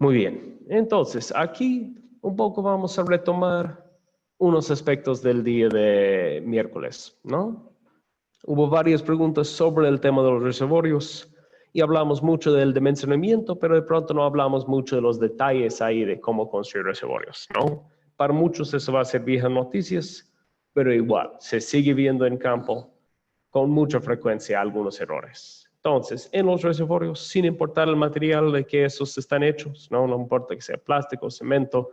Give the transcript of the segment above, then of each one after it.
Muy bien. Entonces, aquí un poco vamos a retomar unos aspectos del día de miércoles, ¿no? Hubo varias preguntas sobre el tema de los reservorios y hablamos mucho del dimensionamiento, pero de pronto no hablamos mucho de los detalles ahí de cómo construir reservorios, ¿no? Para muchos eso va a ser viejas noticias, pero igual, se sigue viendo en campo con mucha frecuencia algunos errores. Entonces, en los reservorios, sin importar el material de que esos están hechos, no importa que sea plástico, cemento,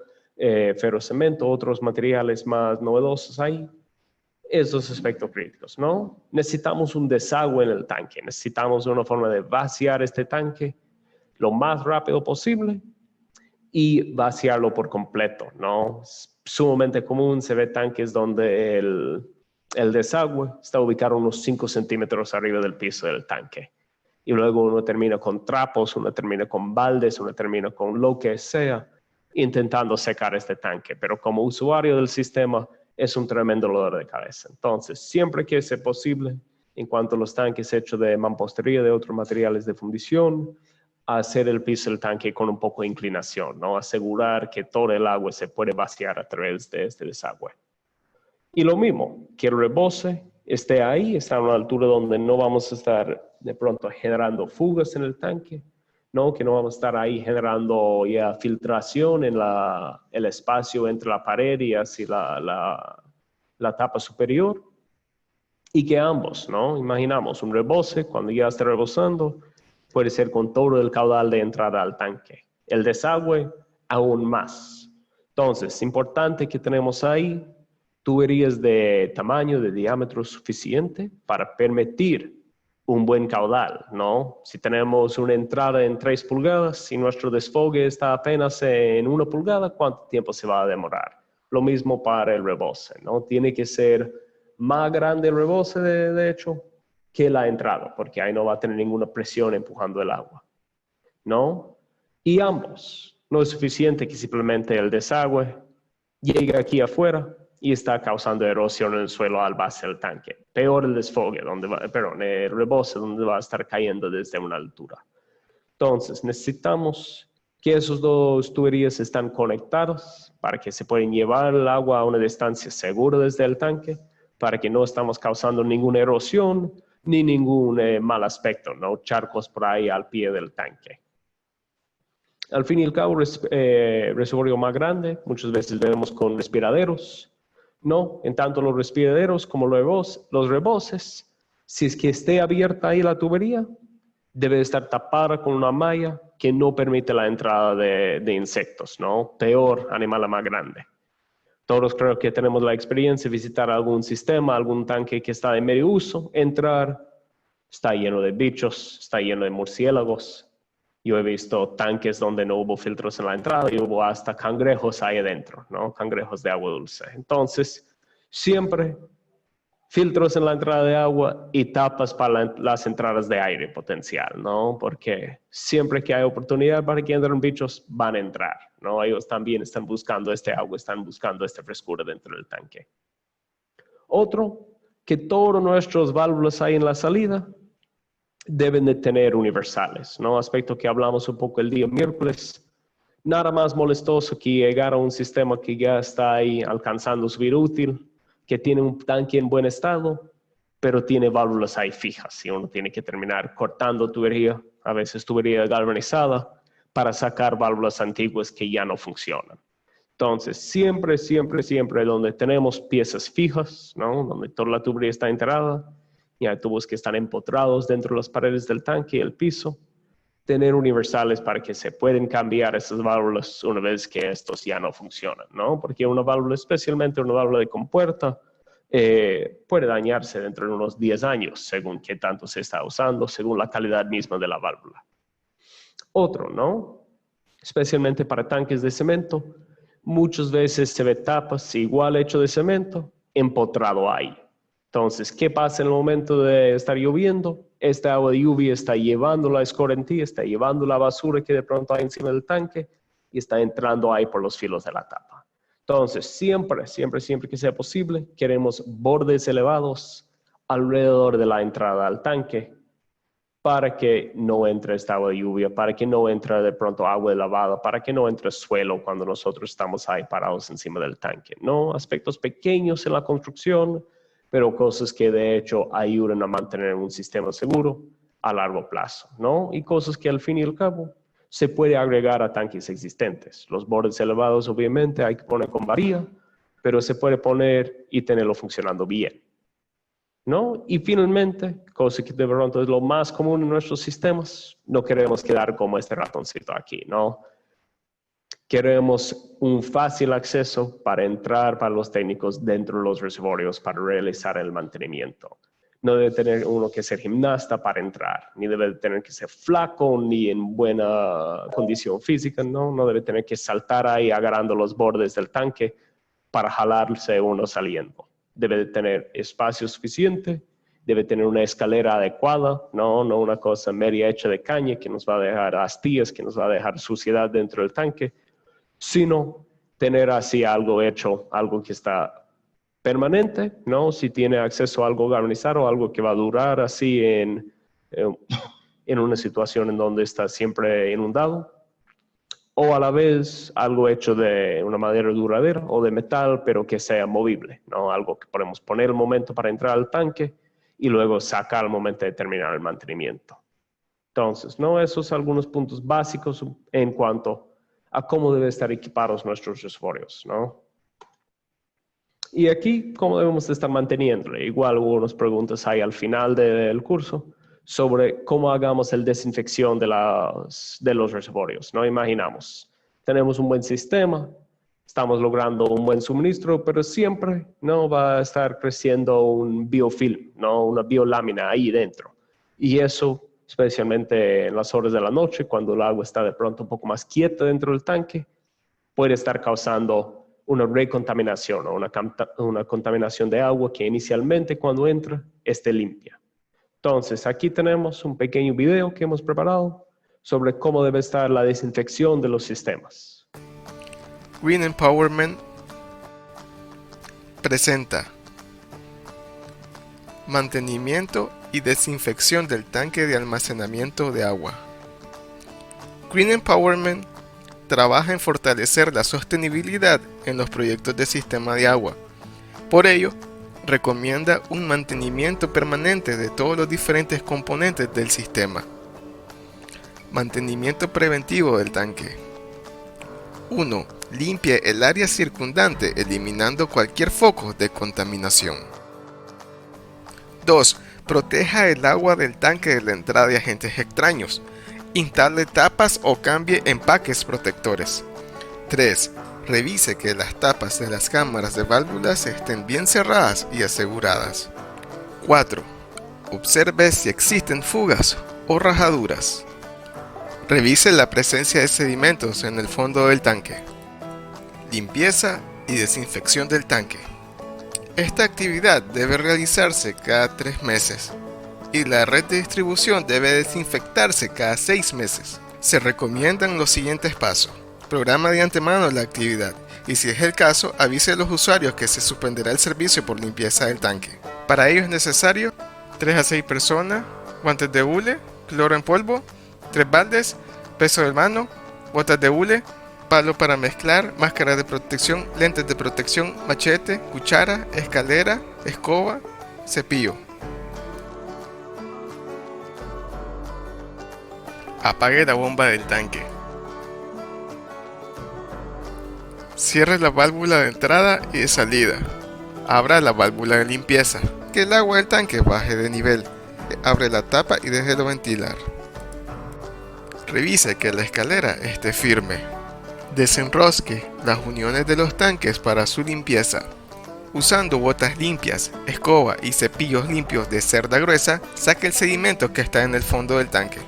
ferrocemento, otros materiales más novedosos ahí, esos aspectos críticos, ¿no? Necesitamos un desagüe en el tanque, necesitamos una forma de vaciar este tanque lo más rápido posible y vaciarlo por completo, ¿no? Es sumamente común, se ve tanques donde el desagüe está ubicado unos 5 centímetros arriba del piso del tanque. Y luego uno termina con trapos, uno termina con baldes, uno termina con lo que sea, intentando secar este tanque. Pero como usuario del sistema, es un tremendo dolor de cabeza. Entonces, siempre que sea posible, en cuanto a los tanques hechos de mampostería, de otros materiales de fundición, hacer el piso del tanque con un poco de inclinación, ¿no? Asegurar que todo el agua se puede vaciar a través de este desagüe. Y lo mismo, que el rebose esté ahí, está a una altura donde no vamos a estar de pronto generando fugas en el tanque, ¿no? Que no vamos a estar ahí generando ya filtración en el espacio entre la pared y así la tapa superior. Y que ambos, ¿no? Imaginamos un rebose, cuando ya esté rebosando, puede ser con todo el caudal de entrada al tanque. El desagüe, aún más. Entonces, importante que tenemos ahí tuberías de tamaño, de diámetro suficiente para permitir un buen caudal, ¿no? Si tenemos una entrada en 3 pulgadas y nuestro desfogue está apenas en 1 pulgada, ¿cuánto tiempo se va a demorar? Lo mismo para el rebose, ¿no? Tiene que ser más grande el rebose, de hecho, que la entrada, porque ahí no va a tener ninguna presión empujando el agua, ¿no? Y ambos, no es suficiente que simplemente el desagüe llegue aquí afuera y está causando erosión en el suelo al base del tanque. Peor el desfogue, el rebose, donde va a estar cayendo desde una altura. Entonces, necesitamos que esos dos tuberías están conectados para que se puedan llevar el agua a una distancia segura desde el tanque, para que no estamos causando ninguna erosión ni ningún mal aspecto, ¿no? Charcos por ahí al pie del tanque. Al fin y al cabo, reservorio más grande, muchas veces vemos con respiraderos, ¿no? En tanto los respiraderos como los reboses, si es que esté abierta ahí la tubería, debe estar tapada con una malla que no permite la entrada de insectos, ¿no? Peor, animal más grande. Todos creo que tenemos la experiencia de visitar algún sistema, algún tanque que está de medio uso, entrar, está lleno de bichos, está lleno de murciélagos. Yo he visto tanques donde no hubo filtros en la entrada y hubo hasta cangrejos ahí adentro, ¿no? Cangrejos de agua dulce. Entonces, siempre filtros en la entrada de agua y tapas para las entradas de aire potencial, ¿no? Porque siempre que hay oportunidad para que entren bichos, van a entrar, ¿no? Ellos también están buscando este agua, están buscando esta frescura dentro del tanque. Otro, que todas nuestras válvulas ahí en la salida deben de tener universales, ¿no? Aspecto que hablamos un poco el día miércoles. Nada más molestoso que llegar a un sistema que ya está ahí alcanzando su vida útil, que tiene un tanque en buen estado, pero tiene válvulas ahí fijas y uno tiene que terminar cortando tubería, a veces tubería galvanizada, para sacar válvulas antiguas que ya no funcionan. Entonces, siempre donde tenemos piezas fijas, ¿no? Donde toda la tubería está enterrada, y hay tubos que están empotrados dentro de las paredes del tanque y el piso, tener universales para que se pueden cambiar esas válvulas una vez que estos ya no funcionan, ¿no? Porque una válvula, especialmente una válvula de compuerta, puede dañarse dentro de unos 10 años, según qué tanto se está usando, según la calidad misma de la válvula. Otro, ¿no? Especialmente para tanques de cemento, muchas veces se ve tapas igual hecho de cemento, empotrado ahí. Entonces, ¿qué pasa en el momento de estar lloviendo? Esta agua de lluvia está llevando la escorrentía, está llevando la basura que de pronto hay encima del tanque y está entrando ahí por los filos de la tapa. Entonces, siempre que sea posible, queremos bordes elevados alrededor de la entrada al tanque para que no entre esta agua de lluvia, para que no entre de pronto agua de lavada, para que no entre suelo cuando nosotros estamos ahí parados encima del tanque, ¿no? Aspectos pequeños en la construcción, pero cosas que de hecho ayudan a mantener un sistema seguro a largo plazo, ¿no? Y cosas que al fin y al cabo se puede agregar a tanques existentes. Los bordes elevados obviamente hay que poner con varilla, pero se puede poner y tenerlo funcionando bien, ¿no? Y finalmente, cosa que de pronto es lo más común en nuestros sistemas, no queremos quedar como este ratoncito aquí, ¿no? Queremos un fácil acceso para entrar para los técnicos dentro de los reservorios para realizar el mantenimiento. No debe tener uno que ser gimnasta para entrar, ni debe tener que ser flaco, ni en buena condición física, ¿no? No debe tener que saltar ahí agarrando los bordes del tanque para jalarse uno saliendo. Debe de tener espacio suficiente, debe tener una escalera adecuada, no una cosa media hecha de caña que nos va a dejar astillas, que nos va a dejar suciedad dentro del tanque, sino tener así algo hecho, algo que está permanente, ¿no? Si tiene acceso a algo galvanizado, algo que va a durar así en una situación en donde está siempre inundado, o a la vez algo hecho de una madera duradera o de metal, pero que sea movible, ¿no? Algo que podemos poner el momento para entrar al tanque y luego sacar al momento de terminar el mantenimiento. Entonces, ¿no? Esos son algunos puntos básicos en cuanto a cómo deben estar equipados nuestros reservorios, ¿no? Y aquí, ¿cómo debemos estar manteniéndole? Igual hubo unas preguntas ahí al final del curso sobre cómo hagamos el desinfección de los reservorios, ¿no? Imaginamos, tenemos un buen sistema, estamos logrando un buen suministro, pero siempre no va a estar creciendo un biofilm, ¿no? Una biolámina ahí dentro. Y eso, especialmente en las horas de la noche, cuando el agua está de pronto un poco más quieta dentro del tanque, puede estar causando una recontaminación o una contaminación de agua que inicialmente cuando entra esté limpia. Entonces, aquí tenemos un pequeño video que hemos preparado sobre cómo debe estar la desinfección de los sistemas. Green Empowerment presenta mantenimiento y desinfección del tanque de almacenamiento de agua. Green Empowerment trabaja en fortalecer la sostenibilidad en los proyectos de sistema de agua. Por ello, recomienda un mantenimiento permanente de todos los diferentes componentes del sistema. Mantenimiento preventivo del tanque. 1. Limpie el área circundante eliminando cualquier foco de contaminación. 2. Proteja el agua del tanque de la entrada de agentes extraños. Instale tapas o cambie empaques protectores. 3. Revise que las tapas de las cámaras de válvulas estén bien cerradas y aseguradas. 4. Observe si existen fugas o rajaduras. Revise la presencia de sedimentos en el fondo del tanque. Limpieza y desinfección del tanque. Esta actividad debe realizarse cada 3 meses y la red de distribución debe desinfectarse cada 6 meses. Se recomiendan los siguientes pasos. Programa de antemano la actividad y si es el caso, avise a los usuarios que se suspenderá el servicio por limpieza del tanque. Para ello es necesario 3 a 6 personas, guantes de hule, cloro en polvo, 3 baldes, peso de mano, botas de hule, palo para mezclar, máscara de protección, lentes de protección, machete, cuchara, escalera, escoba, cepillo. Apague la bomba del tanque. Cierre la válvula de entrada y de salida. Abra la válvula de limpieza. Que el agua del tanque baje de nivel. Abre la tapa y déjelo ventilar. Revise que la escalera esté firme. Desenrosque las uniones de los tanques para su limpieza. Usando botas limpias, escoba y cepillos limpios de cerda gruesa, saque el sedimento que está en el fondo del tanque.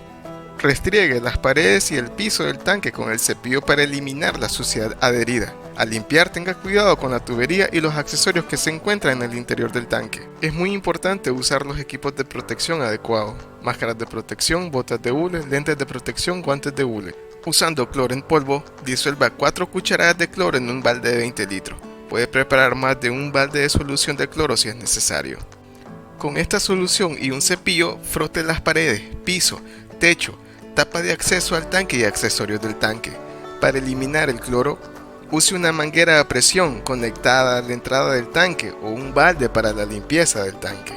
Restriegue las paredes y el piso del tanque con el cepillo para eliminar la suciedad adherida. Al limpiar, tenga cuidado con la tubería y los accesorios que se encuentran en el interior del tanque. Es muy importante usar los equipos de protección adecuados: máscaras de protección, botas de hule, lentes de protección, guantes de hule. Usando cloro en polvo, disuelva 4 cucharadas de cloro en un balde de 20 litros. Puede preparar más de un balde de solución de cloro si es necesario. Con esta solución y un cepillo, frote las paredes, piso, techo, tapa de acceso al tanque y accesorios del tanque. Para eliminar el cloro, use una manguera a presión conectada a la entrada del tanque o un balde para la limpieza del tanque.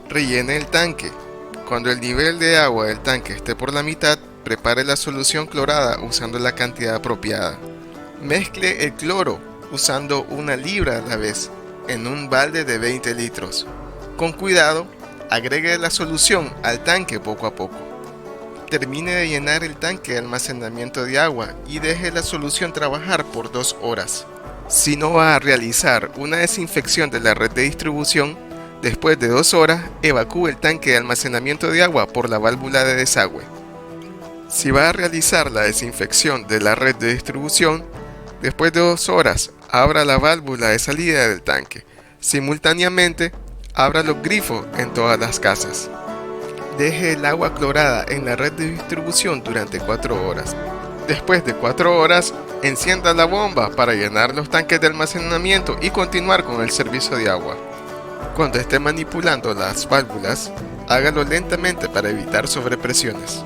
Rellene el tanque. Cuando el nivel de agua del tanque esté por la mitad, prepare la solución clorada usando la cantidad apropiada. Mezcle el cloro usando 1 libra a la vez en un balde de 20 litros. Con cuidado, agregue la solución al tanque poco a poco. Termine de llenar el tanque de almacenamiento de agua y deje la solución trabajar por 2 horas. Si no va a realizar una desinfección de la red de distribución, después de 2 horas, evacúe el tanque de almacenamiento de agua por la válvula de desagüe. Si va a realizar la desinfección de la red de distribución, después de 2 horas, abra la válvula de salida del tanque. Simultáneamente, abra los grifos en todas las casas. Deje el agua clorada en la red de distribución durante 4 horas. Después de 4 horas, encienda la bomba para llenar los tanques de almacenamiento y continuar con el servicio de agua. Cuando esté manipulando las válvulas, hágalo lentamente para evitar sobrepresiones.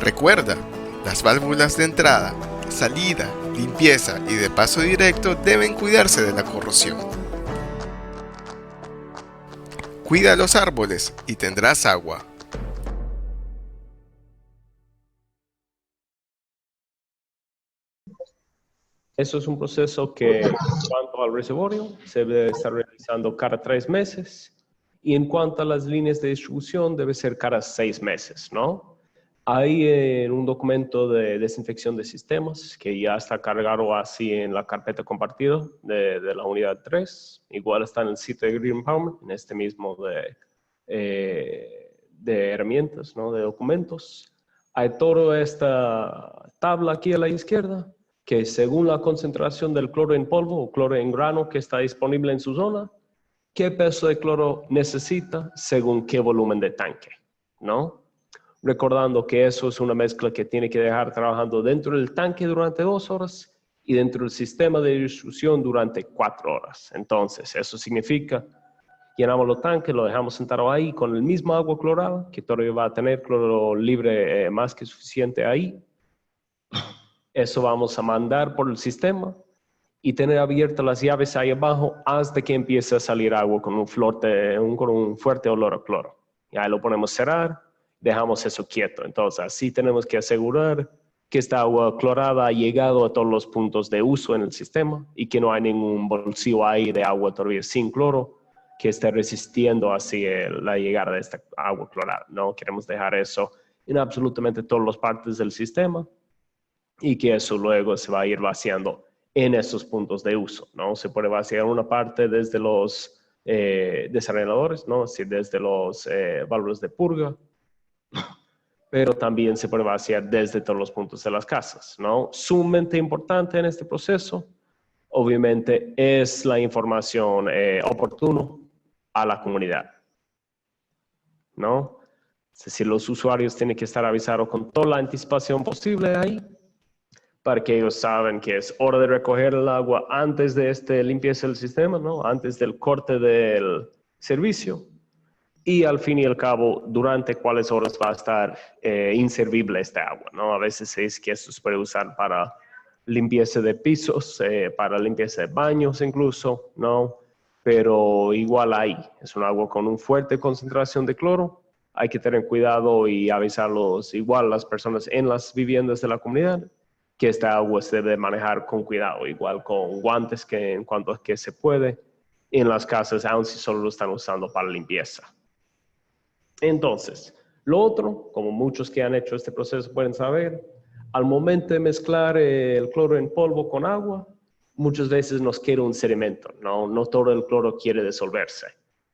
Recuerda, las válvulas de entrada, salida, limpieza y de paso directo deben cuidarse de la corrosión. Cuida los árboles y tendrás agua. Eso es un proceso que, en cuanto al reservorio, se debe estar realizando cada 3 meses. Y en cuanto a las líneas de distribución, debe ser cada 6 meses, ¿no? Hay un documento de desinfección de sistemas que ya está cargado así en la carpeta compartida de la unidad 3. Igual está en el sitio de Green Empowerment, en este mismo de herramientas, ¿no? De documentos. Hay toda esta tabla aquí a la izquierda que según la concentración del cloro en polvo o cloro en grano que está disponible en su zona, qué peso de cloro necesita según qué volumen de tanque, ¿no? Recordando que eso es una mezcla que tiene que dejar trabajando dentro del tanque durante 2 horas y dentro del sistema de distribución durante 4 horas. Entonces, eso significa, llenamos los tanques, lo dejamos sentado ahí con el mismo agua clorada, que todavía va a tener cloro libre más que suficiente ahí. Eso vamos a mandar por el sistema y tener abiertas las llaves ahí abajo hasta que empiece a salir agua con un fuerte olor a cloro. Y ahí lo ponemos a cerrar, dejamos eso quieto. Entonces, así tenemos que asegurar que esta agua clorada ha llegado a todos los puntos de uso en el sistema y que no hay ningún bolsillo ahí de agua todavía sin cloro que esté resistiendo así la llegada de esta agua clorada. No queremos dejar eso en absolutamente todas las partes del sistema y que eso luego se va a ir vaciando en esos puntos de uso, ¿no? Se puede vaciar una parte desde los desarenadores, ¿no? Así desde los válvulas de purga, pero también se puede vaciar desde todos los puntos de las casas, ¿no? Sumamente importante en este proceso, obviamente, es la información oportuna a la comunidad, ¿no? Es decir, los usuarios tienen que estar avisados con toda la anticipación posible ahí, para que ellos saben que es hora de recoger el agua antes de limpieza del sistema, ¿no? Antes del corte del servicio. Y al fin y al cabo, durante cuáles horas va a estar inservible este agua, ¿no? A veces se dice que esto se puede usar para limpieza de pisos, para limpieza de baños incluso, ¿no? Pero igual ahí, es un agua con una fuerte concentración de cloro. Hay que tener cuidado y avisarlos igual a las personas en las viviendas de la comunidad que esta agua se debe manejar con cuidado, igual con guantes que en cuanto a que se puede en las casas, aun si solo lo están usando para limpieza. Entonces, lo otro, como muchos que han hecho este proceso pueden saber, al momento de mezclar el cloro en polvo con agua, muchas veces nos queda un sedimento, ¿no? No todo el cloro quiere disolverse.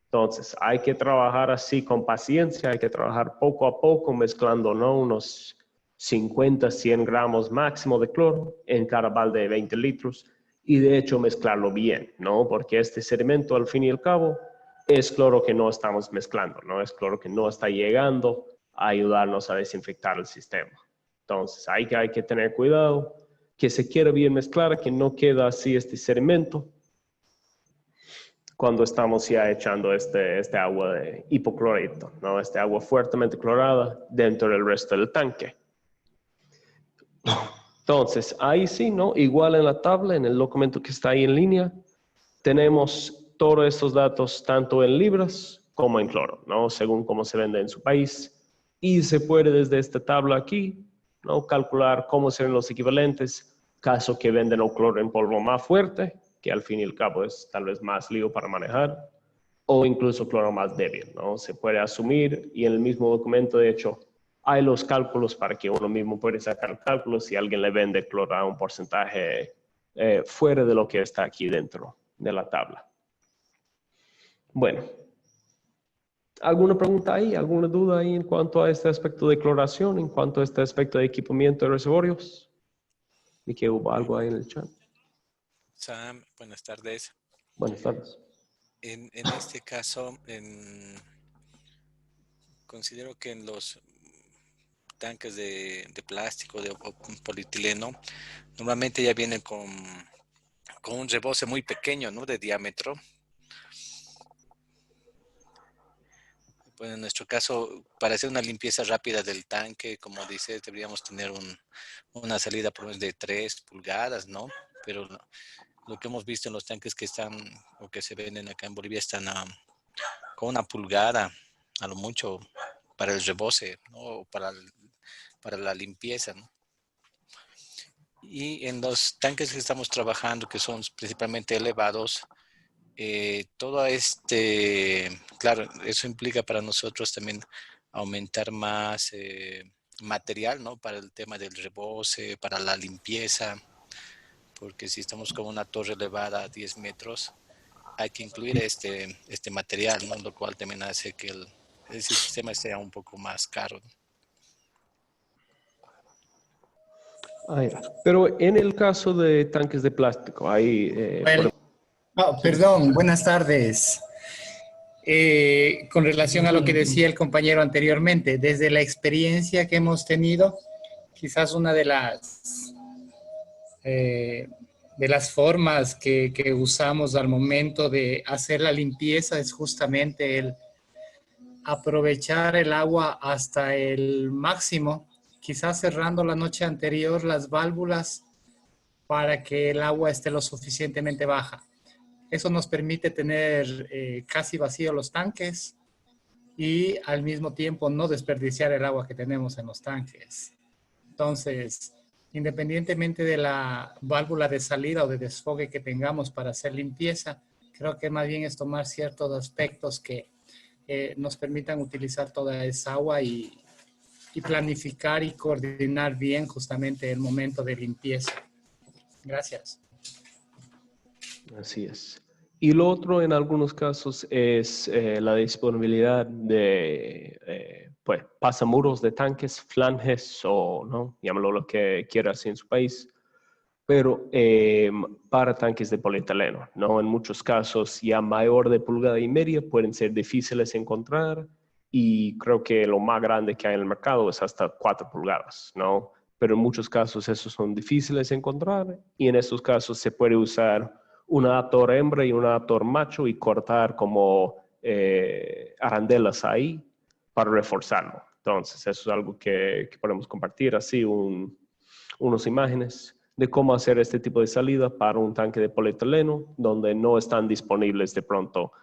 Entonces, hay que trabajar así con paciencia, hay que trabajar poco a poco mezclando, ¿no? Unos 50, 100 gramos máximo de cloro en cada balde de 20 litros y de hecho mezclarlo bien, ¿no? Porque este sedimento al fin y al cabo es cloro que no estamos mezclando, ¿no? Es cloro que no está llegando a ayudarnos a desinfectar el sistema. Entonces hay que tener cuidado, que se quiera bien mezclar, que no queda así este sedimento. cuando estamos ya echando este agua de hipoclorito, ¿no? Este agua fuertemente clorada dentro del resto del tanque. Entonces, ahí sí, ¿no? Igual en la tabla, en el documento que está ahí en línea, tenemos todos estos datos tanto en libras como en cloro, ¿no? Según cómo se vende en su país. Y se puede desde esta tabla aquí, ¿no? Calcular cómo serán los equivalentes, caso que venden un cloro en polvo más fuerte, que al fin y al cabo es tal vez más lío para manejar, o incluso cloro más débil, ¿no? Se puede asumir y en el mismo documento, de hecho, hay los cálculos para que uno mismo puede sacar cálculos si alguien le vende cloro a un porcentaje fuera de lo que está aquí dentro de la tabla. Bueno, ¿alguna pregunta ahí? ¿Alguna duda ahí en cuanto a este aspecto de cloración, en cuanto a este aspecto de equipamiento de reservorios? ¿Y que hubo algo ahí en el chat? Sam, buenas tardes. Buenas tardes. En este caso, considero que en los tanques de plástico o polietileno, normalmente ya vienen con un rebose muy pequeño, ¿no? De diámetro. Bueno, en nuestro caso, para hacer una limpieza rápida del tanque, como dice, deberíamos tener una salida por lo menos de 3 pulgadas, ¿no? Pero lo que hemos visto en los tanques que están o que se venden acá en Bolivia están con 1 pulgada, a lo mucho, para el rebose, ¿no? O para la limpieza, ¿no? Y en los tanques que estamos trabajando, que son principalmente elevados, todo claro, eso implica para nosotros también aumentar más material, ¿no? Para el tema del rebose, para la limpieza, porque si estamos con una torre elevada a 10 metros, hay que incluir este material, ¿no? Lo cual también hace que el sistema sea un poco más caro. Ah, ya. Pero en el caso de tanques de plástico, hay... Perdón, buenas tardes. Con relación a lo que decía el compañero anteriormente, desde la experiencia que hemos tenido, quizás una de las formas que usamos al momento de hacer la limpieza es justamente el aprovechar el agua hasta el máximo, quizás cerrando la noche anterior las válvulas para que el agua esté lo suficientemente baja. Eso nos permite tener casi vacíos los tanques y al mismo tiempo no desperdiciar el agua que tenemos en los tanques. Entonces, independientemente de la válvula de salida o de desfogue que tengamos para hacer limpieza, creo que más bien es tomar ciertos aspectos que nos permitan utilizar toda esa agua y planificar y coordinar bien justamente el momento de limpieza. Gracias. Así es. Y lo otro en algunos casos es la disponibilidad de pues, pasamuros de tanques, flanges o, ¿no? Llámalo lo que quieras en su país, pero para tanques de polietileno, ¿no? En muchos casos ya mayor de 1,5 pulgadas pueden ser difíciles de encontrar y creo que lo más grande que hay en el mercado es hasta 4 pulgadas, ¿no? Pero en muchos casos esos son difíciles de encontrar y en estos casos se puede usar un adaptor hembra y un adaptor macho y cortar como arandelas ahí para reforzarlo. Entonces, eso es algo que podemos compartir así, unas imágenes de cómo hacer este tipo de salida para un tanque de polietileno donde no están disponibles de pronto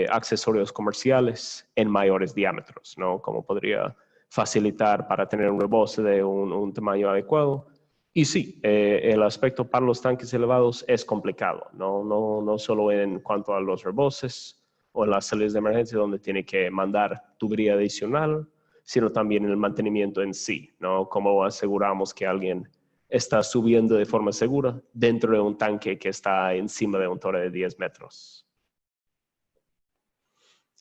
accesorios comerciales en mayores diámetros, ¿no? Como podría facilitar para tener un rebose de un tamaño adecuado. Y sí, el aspecto para los tanques elevados es complicado, no solo en cuanto a los reboses o en las salidas de emergencia donde tiene que mandar tubería adicional, sino también en el mantenimiento en sí, ¿no? Cómo aseguramos que alguien está subiendo de forma segura dentro de un tanque que está encima de un torre de 10 metros.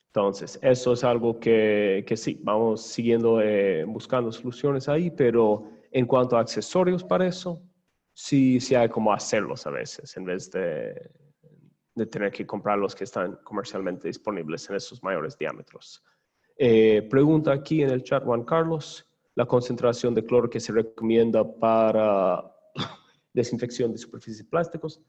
Entonces, eso es algo que sí, vamos siguiendo buscando soluciones ahí, pero en cuanto a accesorios para eso, sí hay como hacerlos a veces, en vez de tener que comprar los que están comercialmente disponibles en esos mayores diámetros. Pregunta aquí en el chat Juan Carlos, la concentración de cloro que se recomienda para desinfección de superficies plásticos.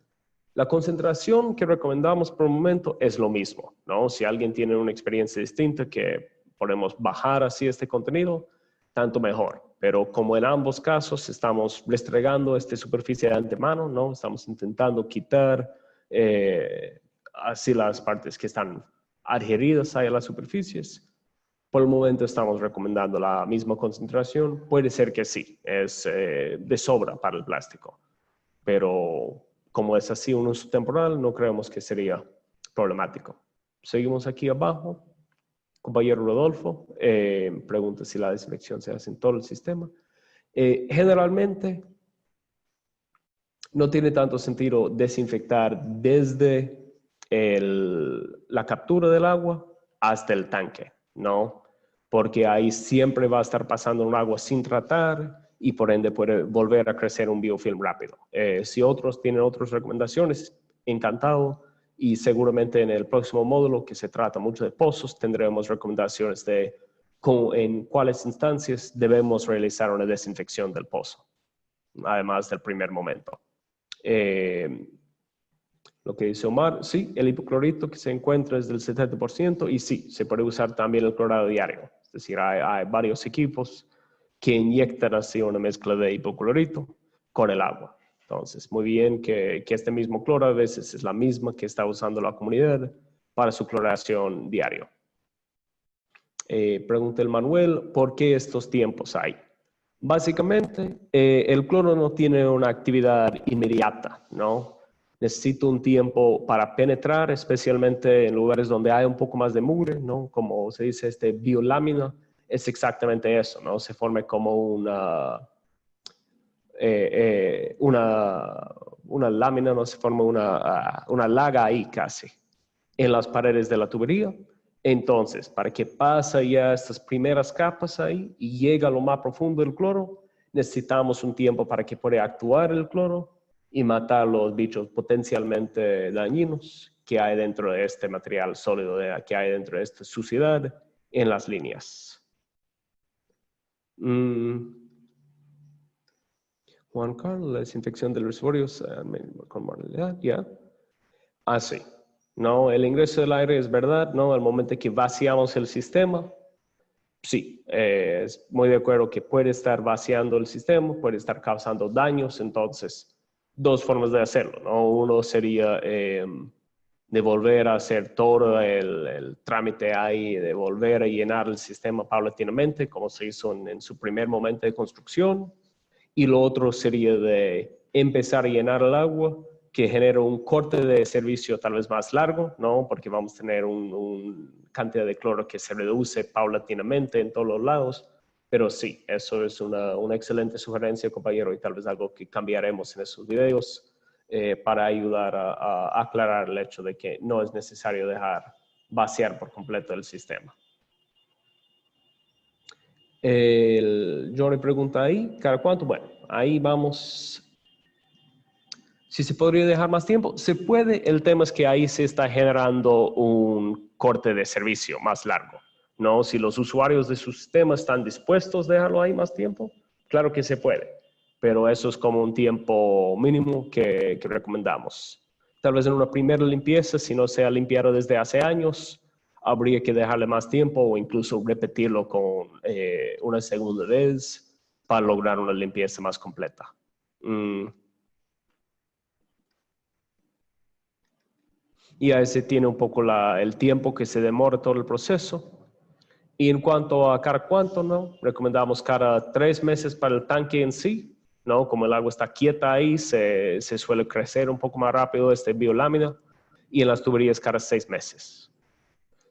La concentración que recomendamos por el momento es lo mismo, ¿no? Si alguien tiene una experiencia distinta que podemos bajar así este contenido, tanto mejor. Pero como en ambos casos estamos restregando esta superficie de antemano, ¿no? Estamos intentando quitar así las partes que están adheridas a las superficies. Por el momento estamos recomendando la misma concentración. Puede ser que sí, es de sobra para el plástico. Pero como es así un uso temporal, no creemos que sería problemático. Seguimos aquí abajo. Compañero Rodolfo pregunta si la desinfección se hace en todo el sistema. Generalmente no tiene tanto sentido desinfectar desde la captura del agua hasta el tanque, ¿no? Porque ahí siempre va a estar pasando un agua sin tratar y por ende puede volver a crecer un biofilm rápido. Si otros tienen otras recomendaciones, encantado. Y seguramente en el próximo módulo, que se trata mucho de pozos, tendremos recomendaciones de en cuáles instancias debemos realizar una desinfección del pozo, además del primer momento. Lo que dice Omar, sí, el hipoclorito que se encuentra es del 70% y sí, se puede usar también el clorado diario. Es decir, hay varios equipos que inyectan así una mezcla de hipoclorito con el agua. Entonces, muy bien que este mismo cloro a veces es la misma que está usando la comunidad para su cloración diario. Pregunta el Manuel, ¿por qué estos tiempos hay? Básicamente, el cloro no tiene una actividad inmediata, ¿no? Necesita un tiempo para penetrar, especialmente en lugares donde hay un poco más de mugre, ¿no? Como se dice, biolámina es exactamente eso, ¿no? Se forma como una lámina, no se forma una laga ahí casi, en las paredes de la tubería. Entonces, para que pase ya estas primeras capas ahí y llegue a lo más profundo del cloro, necesitamos un tiempo para que pueda actuar el cloro y matar los bichos potencialmente dañinos que hay dentro de este material sólido, que hay dentro de esta suciedad en las líneas. Juan Carlos, la desinfección del reservorio con mortalidad, ¿ya? Sí. No, el ingreso del aire es verdad, ¿no? Al momento que vaciamos el sistema, sí, es muy de acuerdo que puede estar vaciando el sistema, puede estar causando daños, entonces, dos formas de hacerlo, ¿no? Uno sería de volver a hacer todo el trámite ahí, de volver a llenar el sistema paulatinamente, como se hizo en su primer momento de construcción. Y lo otro sería de empezar a llenar el agua, que genera un corte de servicio tal vez más largo, ¿no? Porque vamos a tener una cantidad de cloro que se reduce paulatinamente en todos los lados. Pero sí, eso es una excelente sugerencia, compañero, y tal vez algo que cambiaremos en esos videos para ayudar a aclarar el hecho de que no es necesario dejar vaciar por completo el sistema. Johnny pregunta ahí, ¿cada cuánto? Bueno, ahí vamos. Si se podría dejar más tiempo, se puede. El tema es que ahí se está generando un corte de servicio más largo, ¿no? Si los usuarios de su sistema están dispuestos a dejarlo ahí más tiempo, claro que se puede. Pero eso es como un tiempo mínimo que recomendamos. Tal vez en una primera limpieza, si no se ha limpiado desde hace años, habría que dejarle más tiempo o incluso repetirlo con una segunda vez para lograr una limpieza más completa. Y a ese tiene un poco el tiempo que se demora todo el proceso. Y en cuanto a cada cuánto, ¿no? Recomendamos cada 3 meses para el tanque en sí, ¿no? Como el agua está quieta ahí, se suele crecer un poco más rápido biolámina. Y en las tuberías cada 6 meses.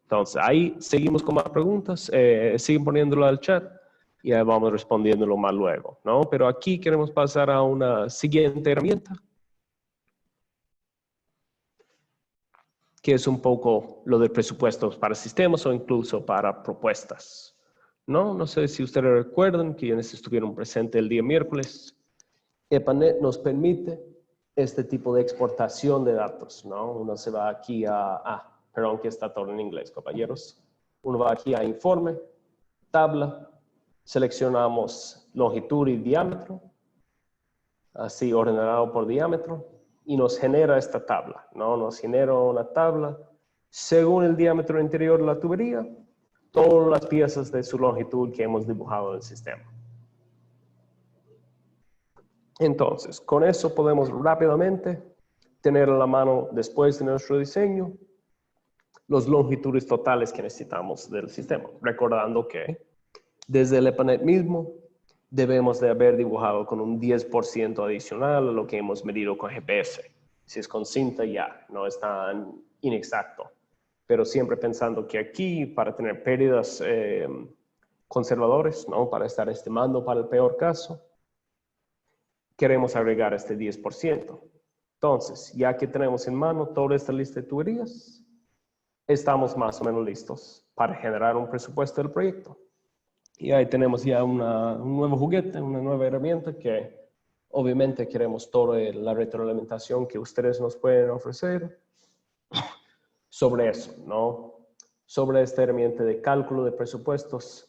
Entonces, ahí seguimos con más preguntas. Siguen poniéndolo al chat y ahí vamos respondiéndolo más luego, ¿no? Pero aquí queremos pasar a una siguiente herramienta, que es un poco lo de presupuestos para sistemas o incluso para propuestas. No sé si ustedes recuerdan, quienes estuvieron presentes el día miércoles, EPANET nos permite este tipo de exportación de datos, ¿no? Uno se va aquí perdón que está todo en inglés, compañeros. Uno va aquí a informe, tabla, seleccionamos longitud y diámetro, así ordenado por diámetro, y nos genera esta tabla, ¿no? Nos genera una tabla según el diámetro interior de la tubería, todas las piezas de su longitud que hemos dibujado en el sistema. Entonces, con eso podemos rápidamente tener a la mano, después de nuestro diseño, las longitudes totales que necesitamos del sistema. Recordando que desde el EPANET mismo debemos de haber dibujado con un 10% adicional a lo que hemos medido con GPS. Si es con cinta ya, no es tan inexacto. Pero siempre pensando que aquí, para tener pérdidas conservadores, ¿no? Para estar estimando para el peor caso, queremos agregar este 10%. Entonces, ya que tenemos en mano toda esta lista de tuberías, estamos más o menos listos para generar un presupuesto del proyecto. Y ahí tenemos ya un nuevo juguete, una nueva herramienta que obviamente queremos toda la retroalimentación que ustedes nos pueden ofrecer sobre eso, ¿no? Sobre esta herramienta de cálculo de presupuestos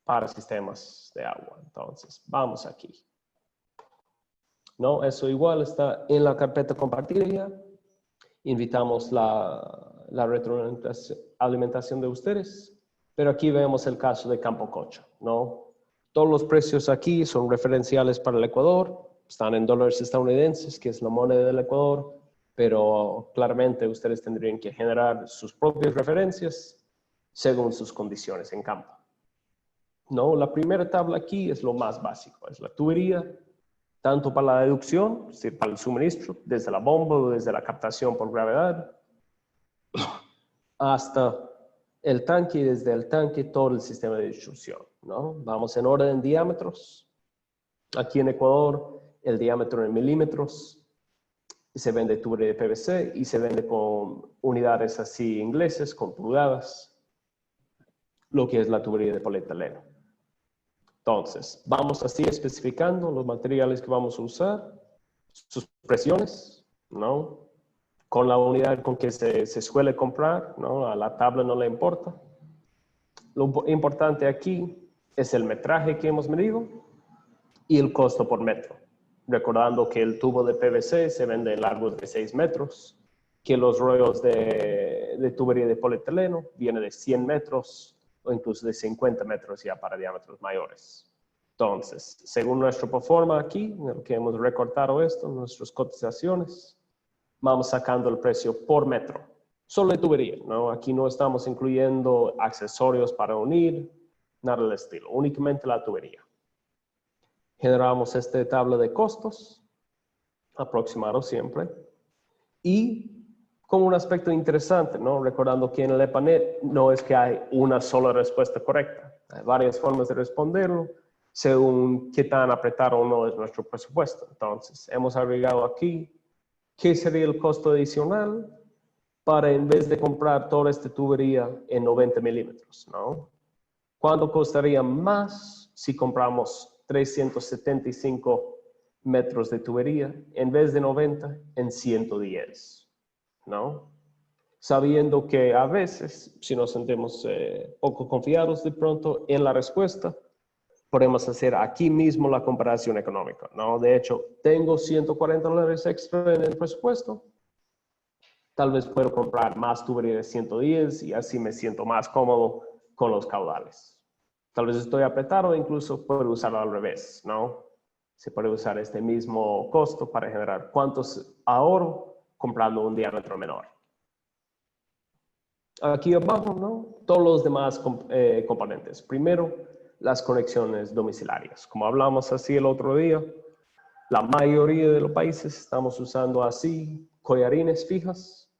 para sistemas de agua. Entonces, vamos aquí. ¿No? Eso igual está en la carpeta compartida. Invitamos la retroalimentación de ustedes, pero aquí vemos el caso de Campo Cocha, ¿no? Todos los precios aquí son referenciales para el Ecuador, están en dólares estadounidenses, que es la moneda del Ecuador, pero claramente ustedes tendrían que generar sus propias referencias según sus condiciones en campo. ¿No? La primera tabla aquí es lo más básico, es la tubería, tanto para la deducción, es decir, para el suministro, desde la bomba o desde la captación por gravedad, hasta el tanque y desde el tanque todo el sistema de distribución, ¿no? Vamos en orden de diámetros. Aquí en Ecuador, el diámetro en milímetros, se vende tubería de PVC y se vende con unidades así ingleses, con pulgadas, lo que es la tubería de polietileno. Entonces, vamos así especificando los materiales que vamos a usar, sus presiones, ¿no? Con la unidad con que se suele comprar, ¿no? A la tabla no le importa. Lo importante aquí es el metraje que hemos medido y el costo por metro. Recordando que el tubo de PVC se vende en largos de 6 metros, que los rollos de tubería de polietileno vienen de 100 metros o incluso de 50 metros ya para diámetros mayores. Entonces, según nuestro proforma aquí, en el que hemos recortado esto, nuestras cotizaciones, vamos sacando el precio por metro. Solo de tubería, ¿no? Aquí no estamos incluyendo accesorios para unir, nada del estilo, únicamente la tubería. Generamos esta tabla de costos, aproximado siempre, y con un aspecto interesante, ¿no? Recordando que en el EPANET no es que hay una sola respuesta correcta. Hay varias formas de responderlo, según qué tan apretado o no es nuestro presupuesto. Entonces, hemos agregado aquí qué sería el costo adicional para, en vez de comprar toda esta tubería en 90 milímetros, ¿no? ¿Cuánto costaría más si compramos 375 metros de tubería en vez de 90 en 110? ¿No? Sabiendo que a veces, si nos sentimos poco confiados de pronto en la respuesta, podemos hacer aquí mismo la comparación económica, ¿no? De hecho, tengo $140 extra en el presupuesto, tal vez puedo comprar más tubería de 110 y así me siento más cómodo con los caudales. Tal vez estoy apretado, incluso puedo usarlo al revés, ¿no? Se puede usar este mismo costo para generar cuántos ahorro comprando un diámetro menor. Aquí abajo, ¿no? Todos los demás componentes. Primero, las conexiones domiciliarias. Como hablamos así el otro día, la mayoría de los países estamos usando así collarines fijas,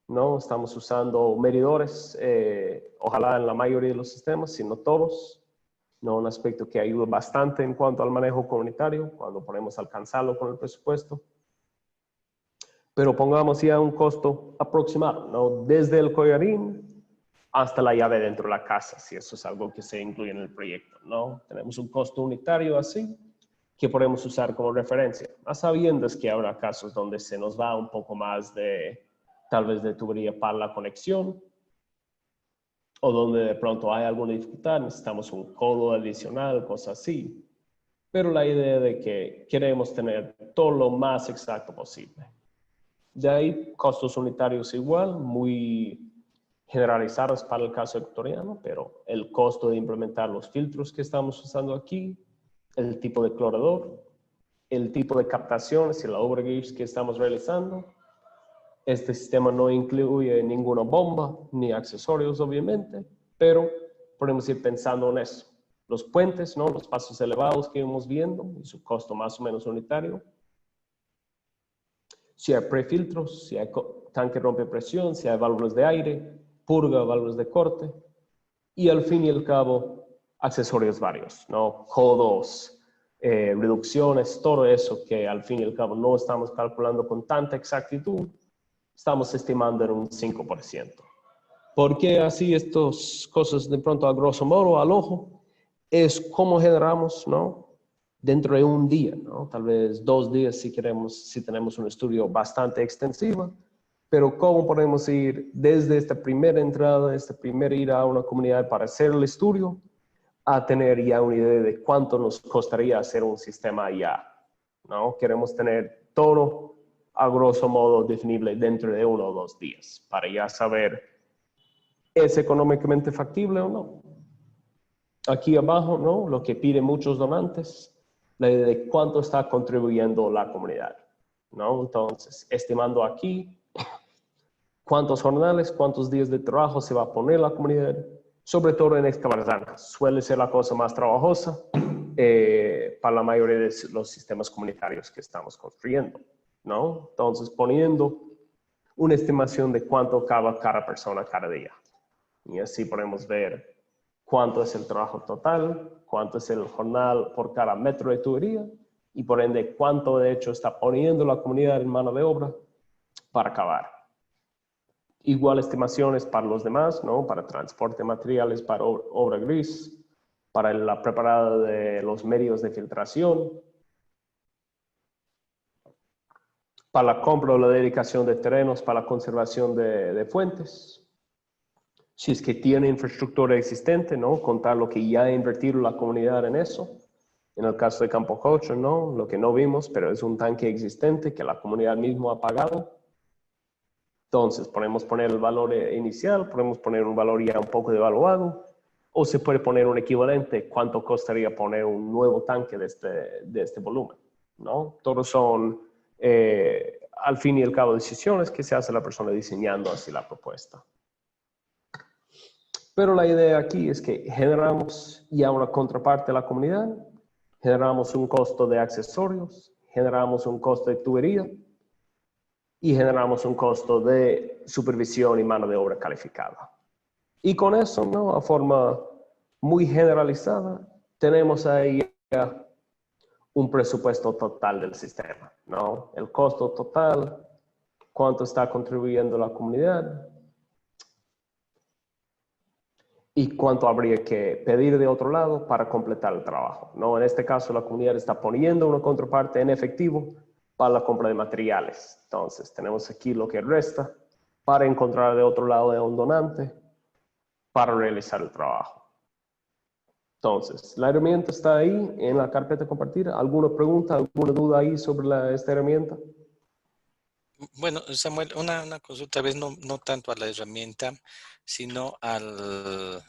¿no? Estamos usando medidores, ojalá en la mayoría de los sistemas, si no todos, ¿no? Un aspecto que ayuda bastante en cuanto al manejo comunitario, cuando podemos alcanzarlo con el presupuesto. Pero pongamos ya un costo aproximado, ¿no? Desde el collarín hasta la llave dentro de la casa, si eso es algo que se incluye en el proyecto, ¿no? Tenemos un costo unitario así que podemos usar como referencia. A sabiendas que habrá casos donde se nos va un poco más de, tal vez de tubería para la conexión, o donde de pronto hay alguna dificultad, necesitamos un codo adicional, cosas así. Pero la idea de que queremos tener todo lo más exacto posible. De ahí, costos unitarios igual, muy generalizados para el caso ecuatoriano, pero el costo de implementar los filtros que estamos usando aquí, el tipo de clorador, el tipo de captaciones y la overgauge que estamos realizando. Este sistema no incluye ninguna bomba ni accesorios, obviamente, pero podemos ir pensando en eso. Los puentes, ¿no? Los pasos elevados que íbamos viendo y su costo más o menos unitario. Si hay prefiltros, si hay tanque rompe presión, si hay válvulas de aire, purga, válvulas de corte. Y al fin y al cabo, accesorios varios, ¿no? Codos, reducciones, todo eso que al fin y al cabo no estamos calculando con tanta exactitud, estamos estimando en un 5%. ¿Por qué así estas cosas de pronto a grosso modo, al ojo? Es cómo generamos, ¿no? Dentro de un día, ¿no? Tal vez 2 días si queremos, si tenemos un estudio bastante extensivo, pero cómo podemos ir desde esta primera entrada, este primer ir a una comunidad para hacer el estudio, a tener ya una idea de cuánto nos costaría hacer un sistema ya, ¿no? Queremos tener todo a grosso modo definible dentro de 1 o 2 días, para ya saber ¿es económicamente factible o no? Aquí abajo, ¿no? Lo que piden muchos donantes, la idea de cuánto está contribuyendo la comunidad, ¿no? Entonces, estimando aquí cuántos jornales, cuántos días de trabajo se va a poner la comunidad, sobre todo en excavar zanjas. Suele ser la cosa más trabajosa para la mayoría de los sistemas comunitarios que estamos construyendo, ¿no? Entonces, poniendo una estimación de cuánto acaba cada persona cada día. Y así podemos ver cuánto es el trabajo total, cuánto es el jornal por cada metro de tubería y por ende cuánto de hecho está poniendo la comunidad en mano de obra para acabar. Igual estimaciones para los demás, ¿no? Para transporte de materiales, para obra gris, para la preparada de los medios de filtración, para la compra o la dedicación de terrenos, para la conservación de fuentes. Si es que tiene infraestructura existente, ¿no? Contar lo que ya ha invertido la comunidad en eso. En el caso de Campo Cocho, ¿no? Lo que no vimos, pero es un tanque existente que la comunidad mismo ha pagado. Entonces, podemos poner el valor inicial, podemos poner un valor ya un poco devaluado, o se puede poner un equivalente, cuánto costaría poner un nuevo tanque de este volumen, ¿no? Todos son, al fin y al cabo, decisiones que se hace la persona diseñando así la propuesta. Pero la idea aquí es que generamos ya una contraparte a la comunidad, generamos un costo de accesorios, generamos un costo de tubería y generamos un costo de supervisión y mano de obra calificada. Y con eso, ¿no? A forma muy generalizada, tenemos ahí ya un presupuesto total del sistema, ¿no? El costo total, cuánto está contribuyendo la comunidad, y cuánto habría que pedir de otro lado para completar el trabajo, ¿no? En este caso, la comunidad está poniendo una contraparte en efectivo para la compra de materiales. Entonces, tenemos aquí lo que resta para encontrar de otro lado de un donante para realizar el trabajo. Entonces, la herramienta está ahí en la carpeta compartida. ¿Alguna pregunta, alguna duda ahí sobre esta herramienta? Bueno, Samuel, una consulta, tal vez no tanto a la herramienta, sino al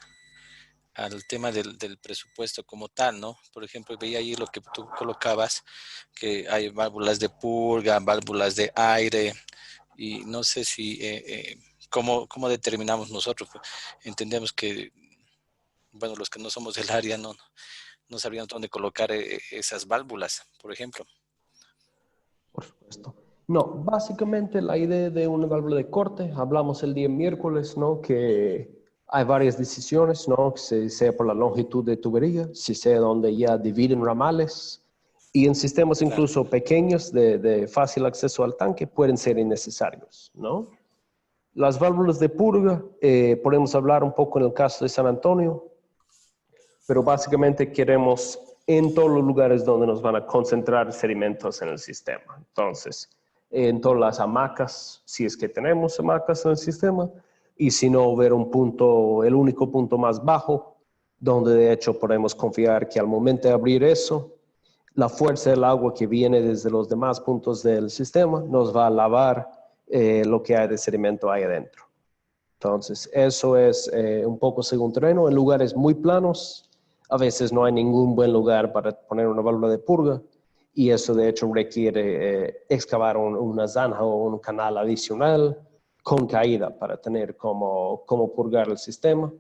tema del presupuesto como tal, ¿no? Por ejemplo, veía ahí lo que tú colocabas, que hay válvulas de purga, válvulas de aire, y no sé si, ¿cómo determinamos nosotros? Entendemos que, bueno, los que no somos del área no sabríamos dónde colocar esas válvulas, por ejemplo. Por supuesto. No, básicamente la idea de una válvula de corte, hablamos el día miércoles, ¿no? Que hay varias decisiones, ¿no? Que sea por la longitud de tubería, si sea donde ya dividen ramales, y en sistemas incluso pequeños de fácil acceso al tanque pueden ser innecesarios, ¿no? Las válvulas de purga, podemos hablar un poco en el caso de San Antonio, pero básicamente queremos en todos los lugares donde nos van a concentrar sedimentos en el sistema. Entonces, en todas las hamacas, si es que tenemos hamacas en el sistema, y si no, ver un punto, el único punto más bajo, donde de hecho podemos confiar que al momento de abrir eso, la fuerza del agua que viene desde los demás puntos del sistema nos va a lavar lo que hay de sedimento ahí adentro. Entonces, eso es un poco según terreno. En lugares muy planos, a veces no hay ningún buen lugar para poner una válvula de purga, y eso de hecho requiere excavar una zanja o un canal adicional con caída para tener cómo purgar el sistema,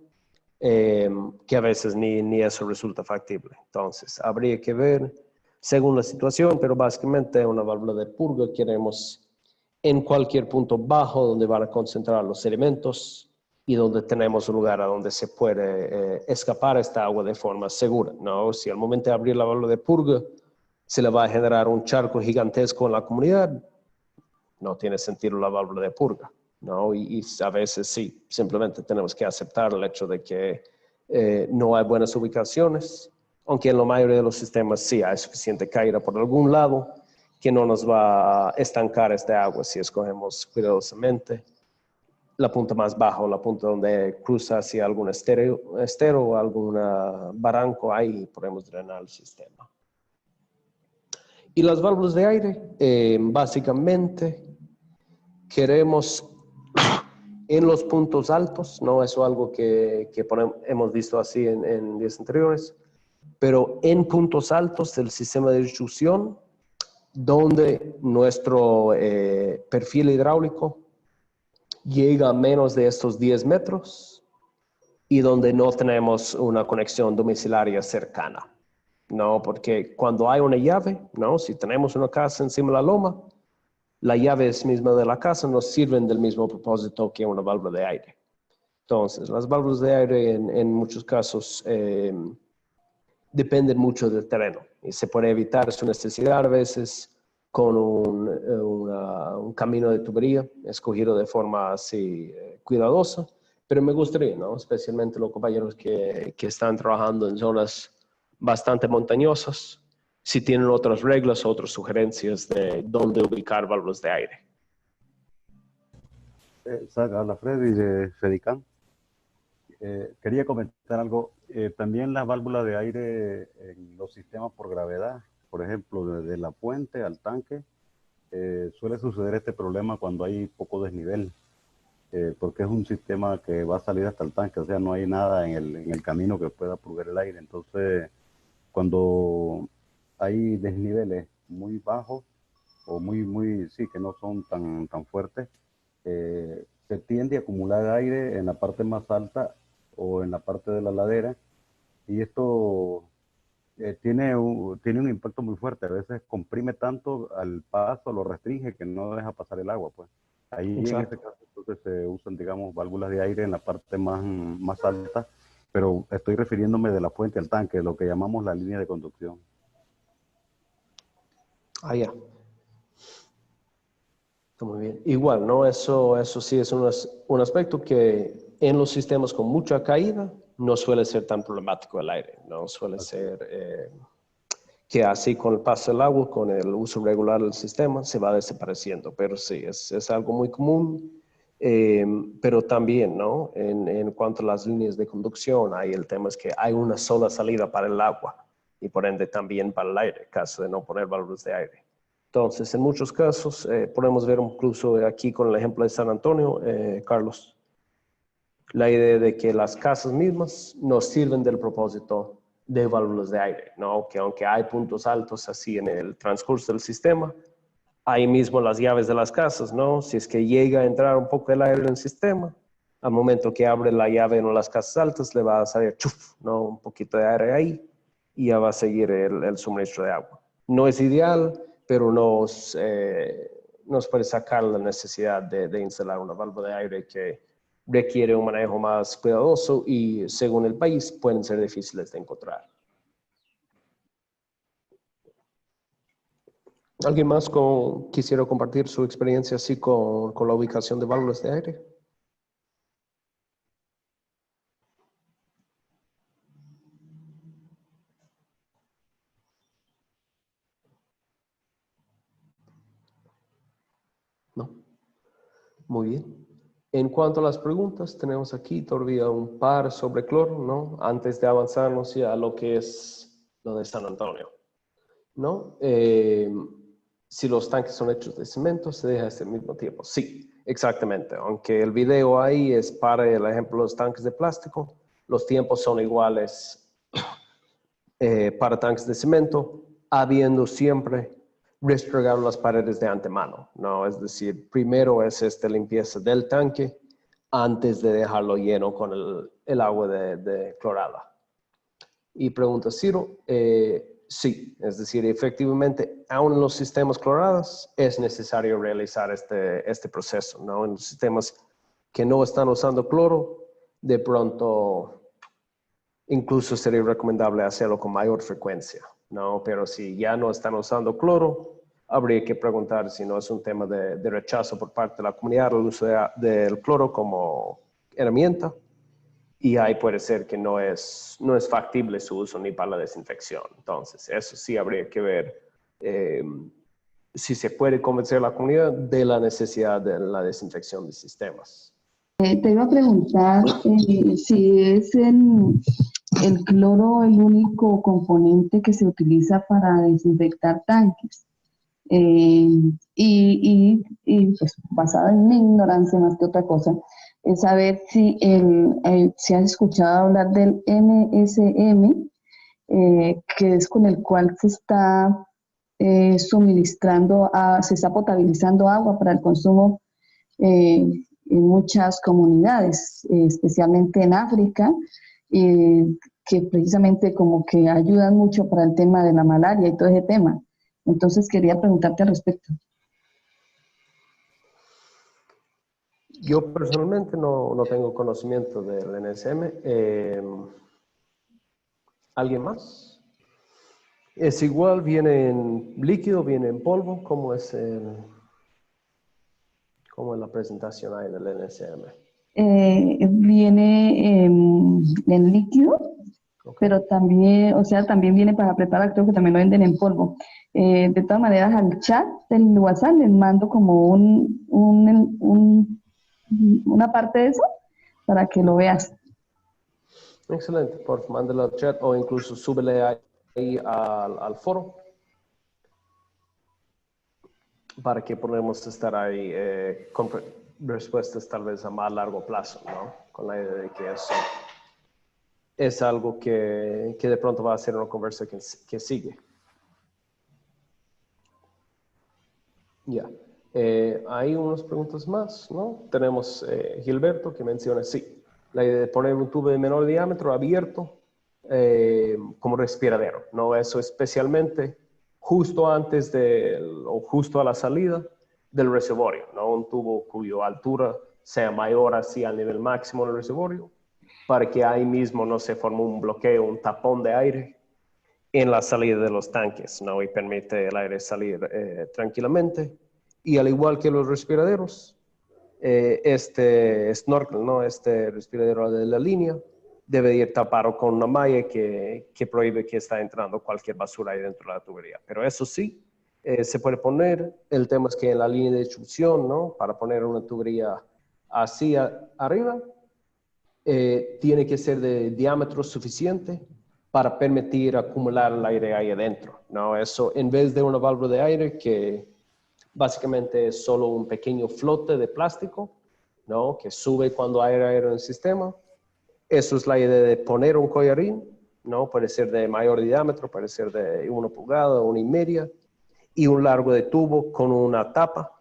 que a veces ni eso resulta factible. Entonces, habría que ver según la situación, pero básicamente una válvula de purga queremos en cualquier punto bajo donde van a concentrar los sedimentos y donde tenemos un lugar a donde se puede escapar esta agua de forma segura, ¿no? Si al momento de abrir la válvula de purga se le va a generar un charco gigantesco en la comunidad, no tiene sentido la válvula de purga, ¿no? Y a veces sí, simplemente tenemos que aceptar el hecho de que no hay buenas ubicaciones, aunque en la mayoría de los sistemas sí hay suficiente caída por algún lado que no nos va a estancar esta agua si escogemos cuidadosamente la punta más baja, la punta donde cruza hacia algún estero o algún barranco, ahí podemos drenar el sistema. Y las válvulas de aire, básicamente queremos en los puntos altos, no es algo que hemos visto así en días anteriores, pero en puntos altos del sistema de distribución, donde nuestro perfil hidráulico llega a menos de estos 10 metros y donde no tenemos una conexión domiciliaria cercana, ¿no? Porque cuando hay una llave, ¿no? Si tenemos una casa encima de la loma, la llave es misma de la casa, nos sirven del mismo propósito que una válvula de aire. Entonces, las válvulas de aire en muchos casos dependen mucho del terreno y se puede evitar su necesidad a veces con un camino de tubería escogido de forma así cuidadosa, pero me gustaría, ¿no? Especialmente los compañeros que están trabajando en zonas bastante montañosas, si tienen otras reglas o otras sugerencias de dónde ubicar válvulas de aire. Habla Freddy de Fedicam. Quería comentar algo. También las válvulas de aire en los sistemas por gravedad, por ejemplo, desde la fuente al tanque, suele suceder este problema cuando hay poco desnivel, porque es un sistema que va a salir hasta el tanque, o sea, no hay nada en el camino que pueda purgar el aire. Entonces, cuando hay desniveles muy bajos o sí, que no son tan fuertes, se tiende a acumular aire en la parte más alta o en la parte de la ladera, y esto tiene un impacto muy fuerte. A veces comprime tanto al paso, lo restringe, que no deja pasar el agua, pues. Ahí en este caso entonces se usan, digamos, válvulas de aire en la parte más alta, pero estoy refiriéndome de la fuente al tanque, lo que llamamos la línea de conducción. Ah, ya. Muy bien. Igual, ¿no? Eso sí es un aspecto que en los sistemas con mucha caída no suele ser tan problemático el aire, no suele ser que así con el paso del agua, con el uso regular del sistema, se va desapareciendo, pero sí, es algo muy común, pero también, ¿no? En cuanto a las líneas de conducción, ahí el tema es que hay una sola salida para el agua y por ende también para el aire, caso de no poner válvulas de aire. Entonces, en muchos casos, podemos ver incluso aquí con el ejemplo de San Antonio, Carlos, la idea de que las casas mismas nos sirven del propósito de válvulas de aire, ¿no? Que aunque hay puntos altos así en el transcurso del sistema, ahí mismo las llaves de las casas, ¿no? Si es que llega a entrar un poco el aire en el sistema, al momento que abre la llave en las casas altas, le va a salir chuf, ¿no? Un poquito de aire ahí y ya va a seguir el suministro de agua. No es ideal, pero nos puede sacar la necesidad de instalar una válvula de aire que requiere un manejo más cuidadoso y según el país pueden ser difíciles de encontrar. ¿Alguien más quisiera compartir su experiencia así con la ubicación de válvulas de aire? No. Muy bien. En cuanto a las preguntas, tenemos aquí todavía un par sobre cloro, ¿no? Antes de avanzarnos ya a lo que es lo de San Antonio, ¿no? si los tanques son hechos de cemento, se deja ese mismo tiempo. Sí, exactamente. Aunque el video ahí es para el ejemplo de los tanques de plástico, los tiempos son iguales para tanques de cemento, habiendo siempre restregado las paredes de antemano, ¿no? Es decir, primero es esta limpieza del tanque antes de dejarlo lleno con el agua de clorada. Y pregunta Ciro, sí, es decir, efectivamente, aún en los sistemas clorados es necesario realizar este proceso, ¿no? En los sistemas que no están usando cloro, de pronto incluso sería recomendable hacerlo con mayor frecuencia, ¿no? Pero si ya no están usando cloro, habría que preguntar si no es un tema de rechazo por parte de la comunidad el uso del cloro como herramienta. Y ahí puede ser que no es factible su uso ni para la desinfección. Entonces, eso sí habría que ver si se puede convencer a la comunidad de la necesidad de la desinfección de sistemas. Te iba a preguntar si es el cloro el único componente que se utiliza para desinfectar tanques. Pues basada en mi ignorancia más que otra cosa, es saber si has escuchado hablar del NSM, que es con el cual se está se está potabilizando agua para el consumo en muchas comunidades, especialmente en África, que precisamente como que ayudan mucho para el tema de la malaria y todo ese tema. Entonces quería preguntarte al respecto. Yo personalmente no tengo conocimiento del NSM. ¿Alguien más? ¿Es igual? ¿Viene en líquido? ¿Viene en polvo? ¿Cómo es la presentación ahí del NSM? Viene en líquido, Okay. pero también, o sea, también viene para preparar, creo que también lo venden en polvo. De todas maneras, al chat del WhatsApp les mando como una parte de eso para que lo veas. Excelente, por favor, mándelo al chat o incluso súbele ahí al foro para que podamos estar ahí con respuestas tal vez a más largo plazo, ¿no? Con la idea de que eso es algo que de pronto va a ser una conversa que sigue. Ya. Hay unas preguntas más, ¿no? Tenemos Gilberto que menciona, sí, la idea de poner un tubo de menor diámetro abierto como respiradero, ¿no? Eso especialmente justo antes o justo a la salida del reservorio, ¿no? Un tubo cuya altura sea mayor así al nivel máximo del reservorio, para que ahí mismo no se forme un bloqueo, un tapón de aire en la salida de los tanques, ¿no? Y permite el aire salir tranquilamente. Y al igual que los respiraderos, este snorkel, ¿no? Este respiradero de la línea, debe ir tapado con una malla que prohíbe que está entrando cualquier basura ahí dentro de la tubería. Pero eso sí, se puede poner. El tema es que en la línea de distribución, ¿no? Para poner una tubería así arriba, tiene que ser de diámetro suficiente para permitir acumular el aire ahí adentro, ¿no? Eso, en vez de una válvula de aire que básicamente es solo un pequeño flote de plástico, ¿no? Que sube cuando hay aire en el sistema. Eso es la idea de poner un collarín, ¿no? Puede ser de mayor diámetro, puede ser de 1 pulgada, 1,5, y un largo de tubo con una tapa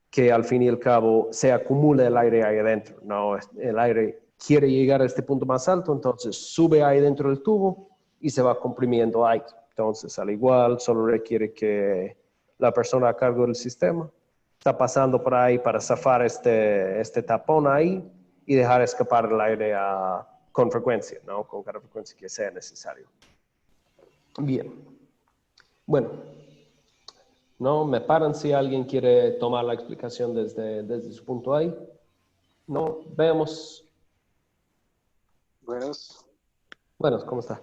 que al fin y al cabo se acumula el aire ahí adentro, ¿no? El aire quiere llegar a este punto más alto, entonces sube ahí dentro del tubo y se va comprimiendo ahí. Entonces, al igual, solo requiere que la persona a cargo del sistema está pasando por ahí para zafar este tapón ahí y dejar escapar el aire con frecuencia, ¿no? Con cada frecuencia que sea necesario. Bien. Bueno, ¿no? Me paran si alguien quiere tomar la explicación desde su punto ahí. No, veamos. Buenas. Buenas, ¿cómo está?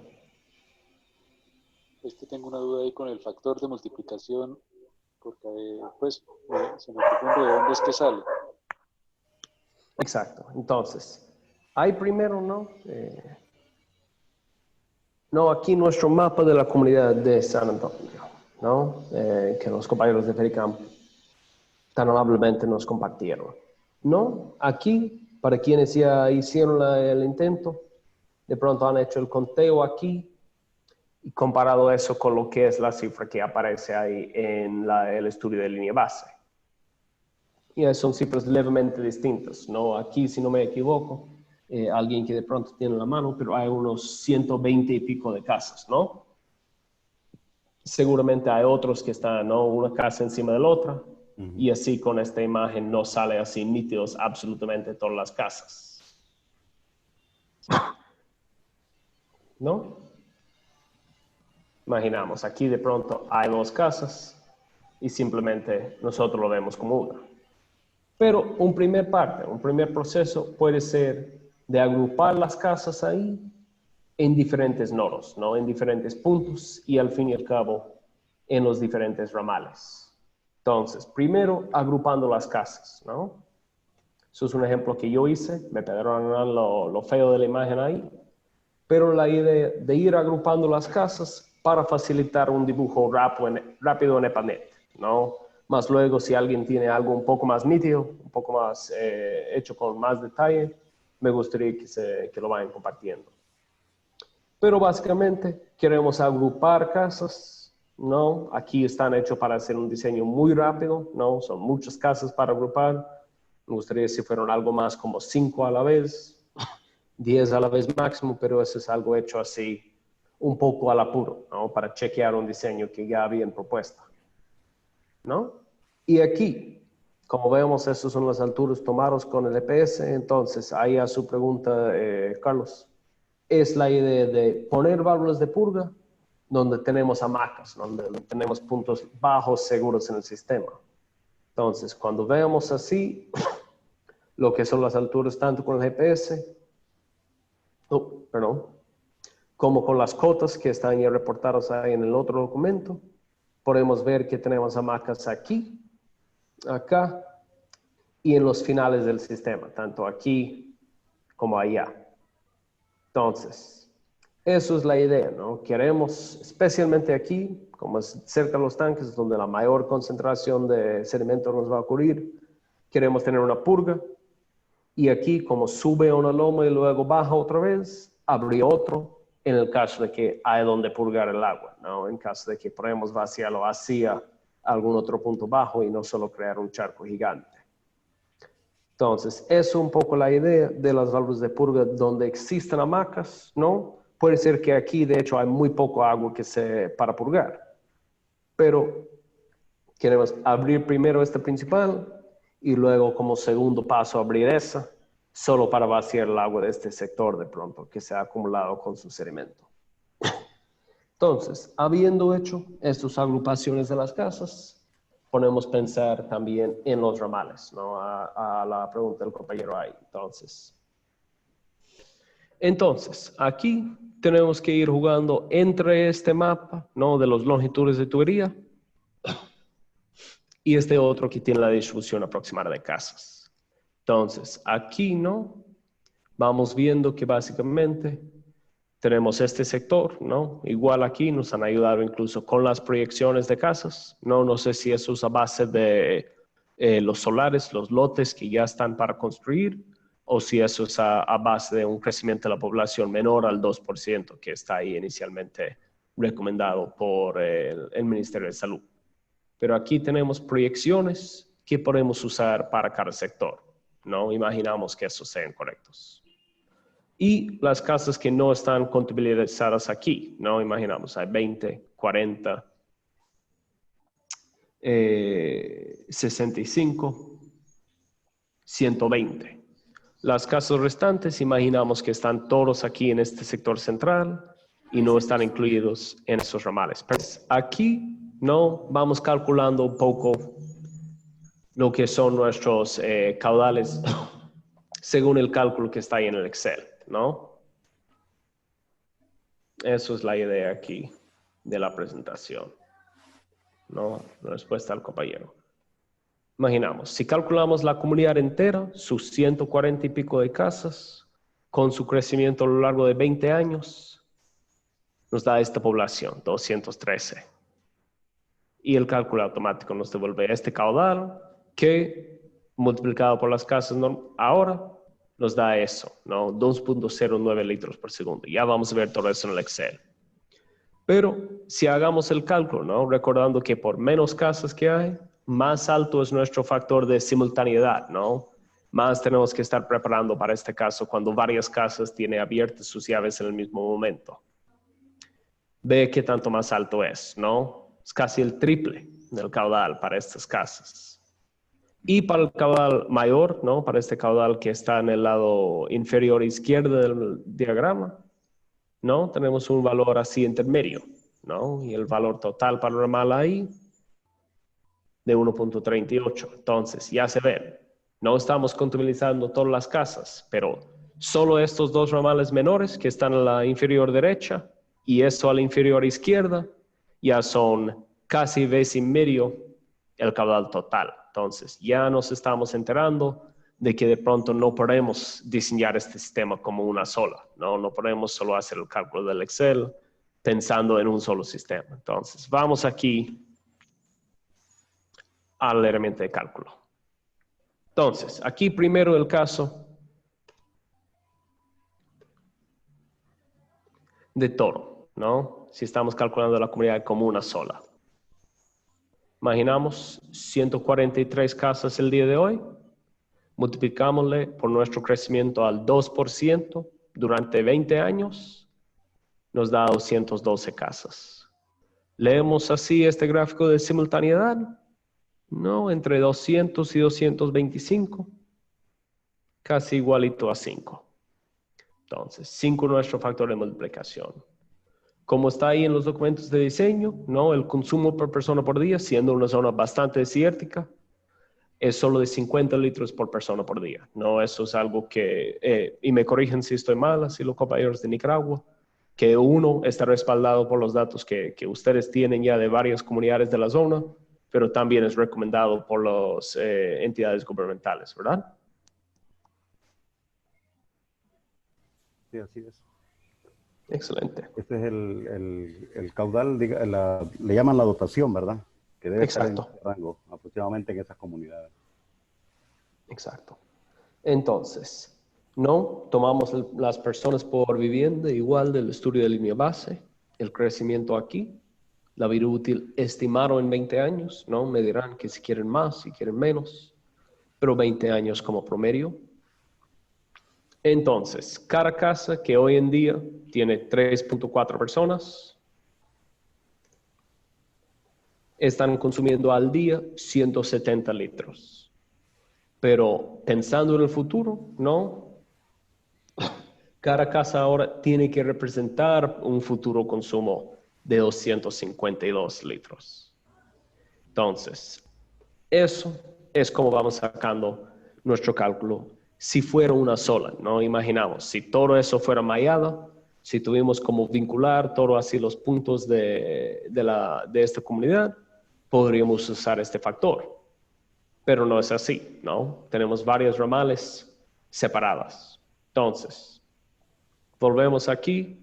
Es que tengo una duda ahí con el factor de multiplicación, porque se me confunde de dónde es que sale. Exacto. Entonces, hay primero, ¿no? No, aquí nuestro mapa de la comunidad de San Antonio, ¿no? Que los compañeros de FEDICAM tan amablemente nos compartieron. ¿No? Aquí, para quienes ya hicieron el intento, de pronto han hecho el conteo aquí y comparado eso con lo que es la cifra que aparece ahí en el estudio de línea base. Y son cifras levemente distintas, ¿no? Aquí, si no me equivoco, alguien que de pronto tiene la mano, pero hay unos 120 y pico de casas, ¿no? Seguramente hay otros que están, ¿no? Una casa encima de la otra, y así con esta imagen no sale así nítidos absolutamente todas las casas. ¿No? Imaginamos, aquí de pronto hay 2 casas y simplemente nosotros lo vemos como una. Pero un primer proceso puede ser de agrupar las casas ahí en diferentes nodos, ¿no? En diferentes puntos y al fin y al cabo en los diferentes ramales. Entonces, primero agrupando las casas, ¿no? Eso es un ejemplo que yo hice, me perdonan lo feo de la imagen ahí, pero la idea de ir agrupando las casas para facilitar un dibujo rápido en EPANET, ¿no? Más luego, si alguien tiene algo un poco más nítido, un poco más hecho con más detalle, me gustaría que lo vayan compartiendo. Pero básicamente queremos agrupar casas, ¿no? Aquí están hechos para hacer un diseño muy rápido, ¿no? Son muchas casas para agrupar. Me gustaría si fueran algo más como 5 a la vez, 10 a la vez máximo, pero eso es algo hecho así un poco al apuro, ¿no? Para chequear un diseño que ya habían propuesto, ¿no? Y aquí, como vemos, estas son las alturas tomadas con el EPS. Entonces, ahí a su pregunta, Carlos, es la idea de poner válvulas de purga donde tenemos hamacas, donde tenemos puntos bajos seguros en el sistema. Entonces, cuando veamos así, lo que son las alturas tanto con el GPS, como con las cotas que están ya reportadas ahí en el otro documento, podemos ver que tenemos hamacas aquí, acá y en los finales del sistema, tanto aquí como allá. Entonces, eso es la idea, ¿no? Queremos, especialmente aquí, como es cerca de los tanques, donde la mayor concentración de sedimento nos va a ocurrir, queremos tener una purga. Y aquí, como sube una loma y luego baja otra vez, habría otro en el caso de que hay donde purgar el agua, ¿no? En caso de que podamos vaciarlo hacia algún otro punto bajo y no solo crear un charco gigante. Entonces, es un poco la idea de las válvulas de purga donde existen hamacas, ¿no? Puede ser que aquí, de hecho, hay muy poco agua para purgar. Pero queremos abrir primero esta principal y luego como segundo paso abrir esa, solo para vaciar el agua de este sector de pronto que se ha acumulado con su sedimento. Entonces, habiendo hecho estas agrupaciones de las casas, podemos pensar también en los ramales, ¿no? A la pregunta del compañero ahí. Entonces, aquí tenemos que ir jugando entre este mapa, ¿no? De las longitudes de tubería y este otro que tiene la distribución aproximada de casas. Entonces, aquí, ¿no? Vamos viendo que básicamente tenemos este sector, ¿no? Igual aquí nos han ayudado incluso con las proyecciones de casas, ¿no? No sé si eso es a base de los solares, los lotes que ya están para construir, o si eso es a base de un crecimiento de la población menor al 2%, que está ahí inicialmente recomendado por el Ministerio de Salud. Pero aquí tenemos proyecciones que podemos usar para cada sector, ¿no? Imaginamos que esos sean correctos. Y las casas que no están contabilizadas aquí, ¿no? Imaginamos, hay 20, 40, 65, 120. Las casas restantes, imaginamos que están todos aquí en este sector central y no están incluidos en esos ramales. Pero aquí, ¿no? Vamos calculando un poco lo que son nuestros caudales según el cálculo que está ahí en el Excel, ¿no? Eso es la idea aquí de la presentación, ¿no? La respuesta al compañero. Imaginamos, si calculamos la comunidad entera, sus 140 y pico de casas, con su crecimiento a lo largo de 20 años, nos da esta población, 213. Y el cálculo automático nos devuelve este caudal que, multiplicado por las casas ahora, nos da eso, ¿no? 2.09 litros por segundo. Ya vamos a ver todo eso en el Excel. Pero si hagamos el cálculo, ¿no? Recordando que por menos casas que hay, más alto es nuestro factor de simultaneidad, ¿no? Más tenemos que estar preparando para este caso cuando varias casas tienen abiertas sus llaves en el mismo momento. Ve qué tanto más alto es, ¿no? Es casi el triple del caudal para estas casas. Y para el caudal mayor, ¿no? Para este caudal que está en el lado inferior izquierdo del diagrama, ¿no? Tenemos un valor así intermedio, ¿no? Y el valor total para el ramal ahí de 1.38. Entonces, ya se ve, no estamos contabilizando todas las casas, pero solo estos dos ramales menores que están en la inferior derecha y esto a la inferior izquierda ya son casi vez y medio el caudal total. Entonces, ya nos estamos enterando de que de pronto no podemos diseñar este sistema como una sola, ¿no? No podemos solo hacer el cálculo del Excel pensando en un solo sistema. Entonces, vamos aquí a la herramienta de cálculo. Entonces, aquí primero el caso de Toro, ¿no? Si estamos calculando la comunidad como una sola. Imaginamos 143 casas el día de hoy. Multiplicámosle por nuestro crecimiento al 2% durante 20 años, nos da 212 casas. ¿Leemos así este gráfico de simultaneidad? No, entre 200 y 225, casi igualito a 5. Entonces, 5 es nuestro factor de multiplicación. Como está ahí en los documentos de diseño, ¿no? El consumo por persona por día, siendo una zona bastante desértica, es solo de 50 litros por persona por día. No, eso es algo que, y me corrigen si estoy mal, así los compañeros de Nicaragua, que uno está respaldado por los datos que ustedes tienen ya de varias comunidades de la zona, pero también es recomendado por las entidades gubernamentales, ¿verdad? Sí, así es. Excelente. Este es el caudal, le llaman la dotación, ¿verdad? Que debe estar en ese rango, aproximadamente en esas comunidades. Exacto. Entonces, no tomamos las personas por vivienda igual del estudio de línea base, el crecimiento aquí, la vida útil estimado en 20 años, ¿no? Me dirán que si quieren más, si quieren menos, pero 20 años como promedio. Entonces, cada casa que hoy en día tiene 3.4 personas, están consumiendo al día 170 litros. Pero pensando en el futuro, ¿no? Cada casa ahora tiene que representar un futuro consumo de 252 litros. Entonces, eso es como vamos sacando nuestro cálculo si fuera una sola, ¿no? Imaginamos, si todo eso fuera mallado, si tuvimos como vincular todo así los puntos de esta comunidad, podríamos usar este factor. Pero no es así, ¿no? Tenemos varias ramales separadas. Entonces, volvemos aquí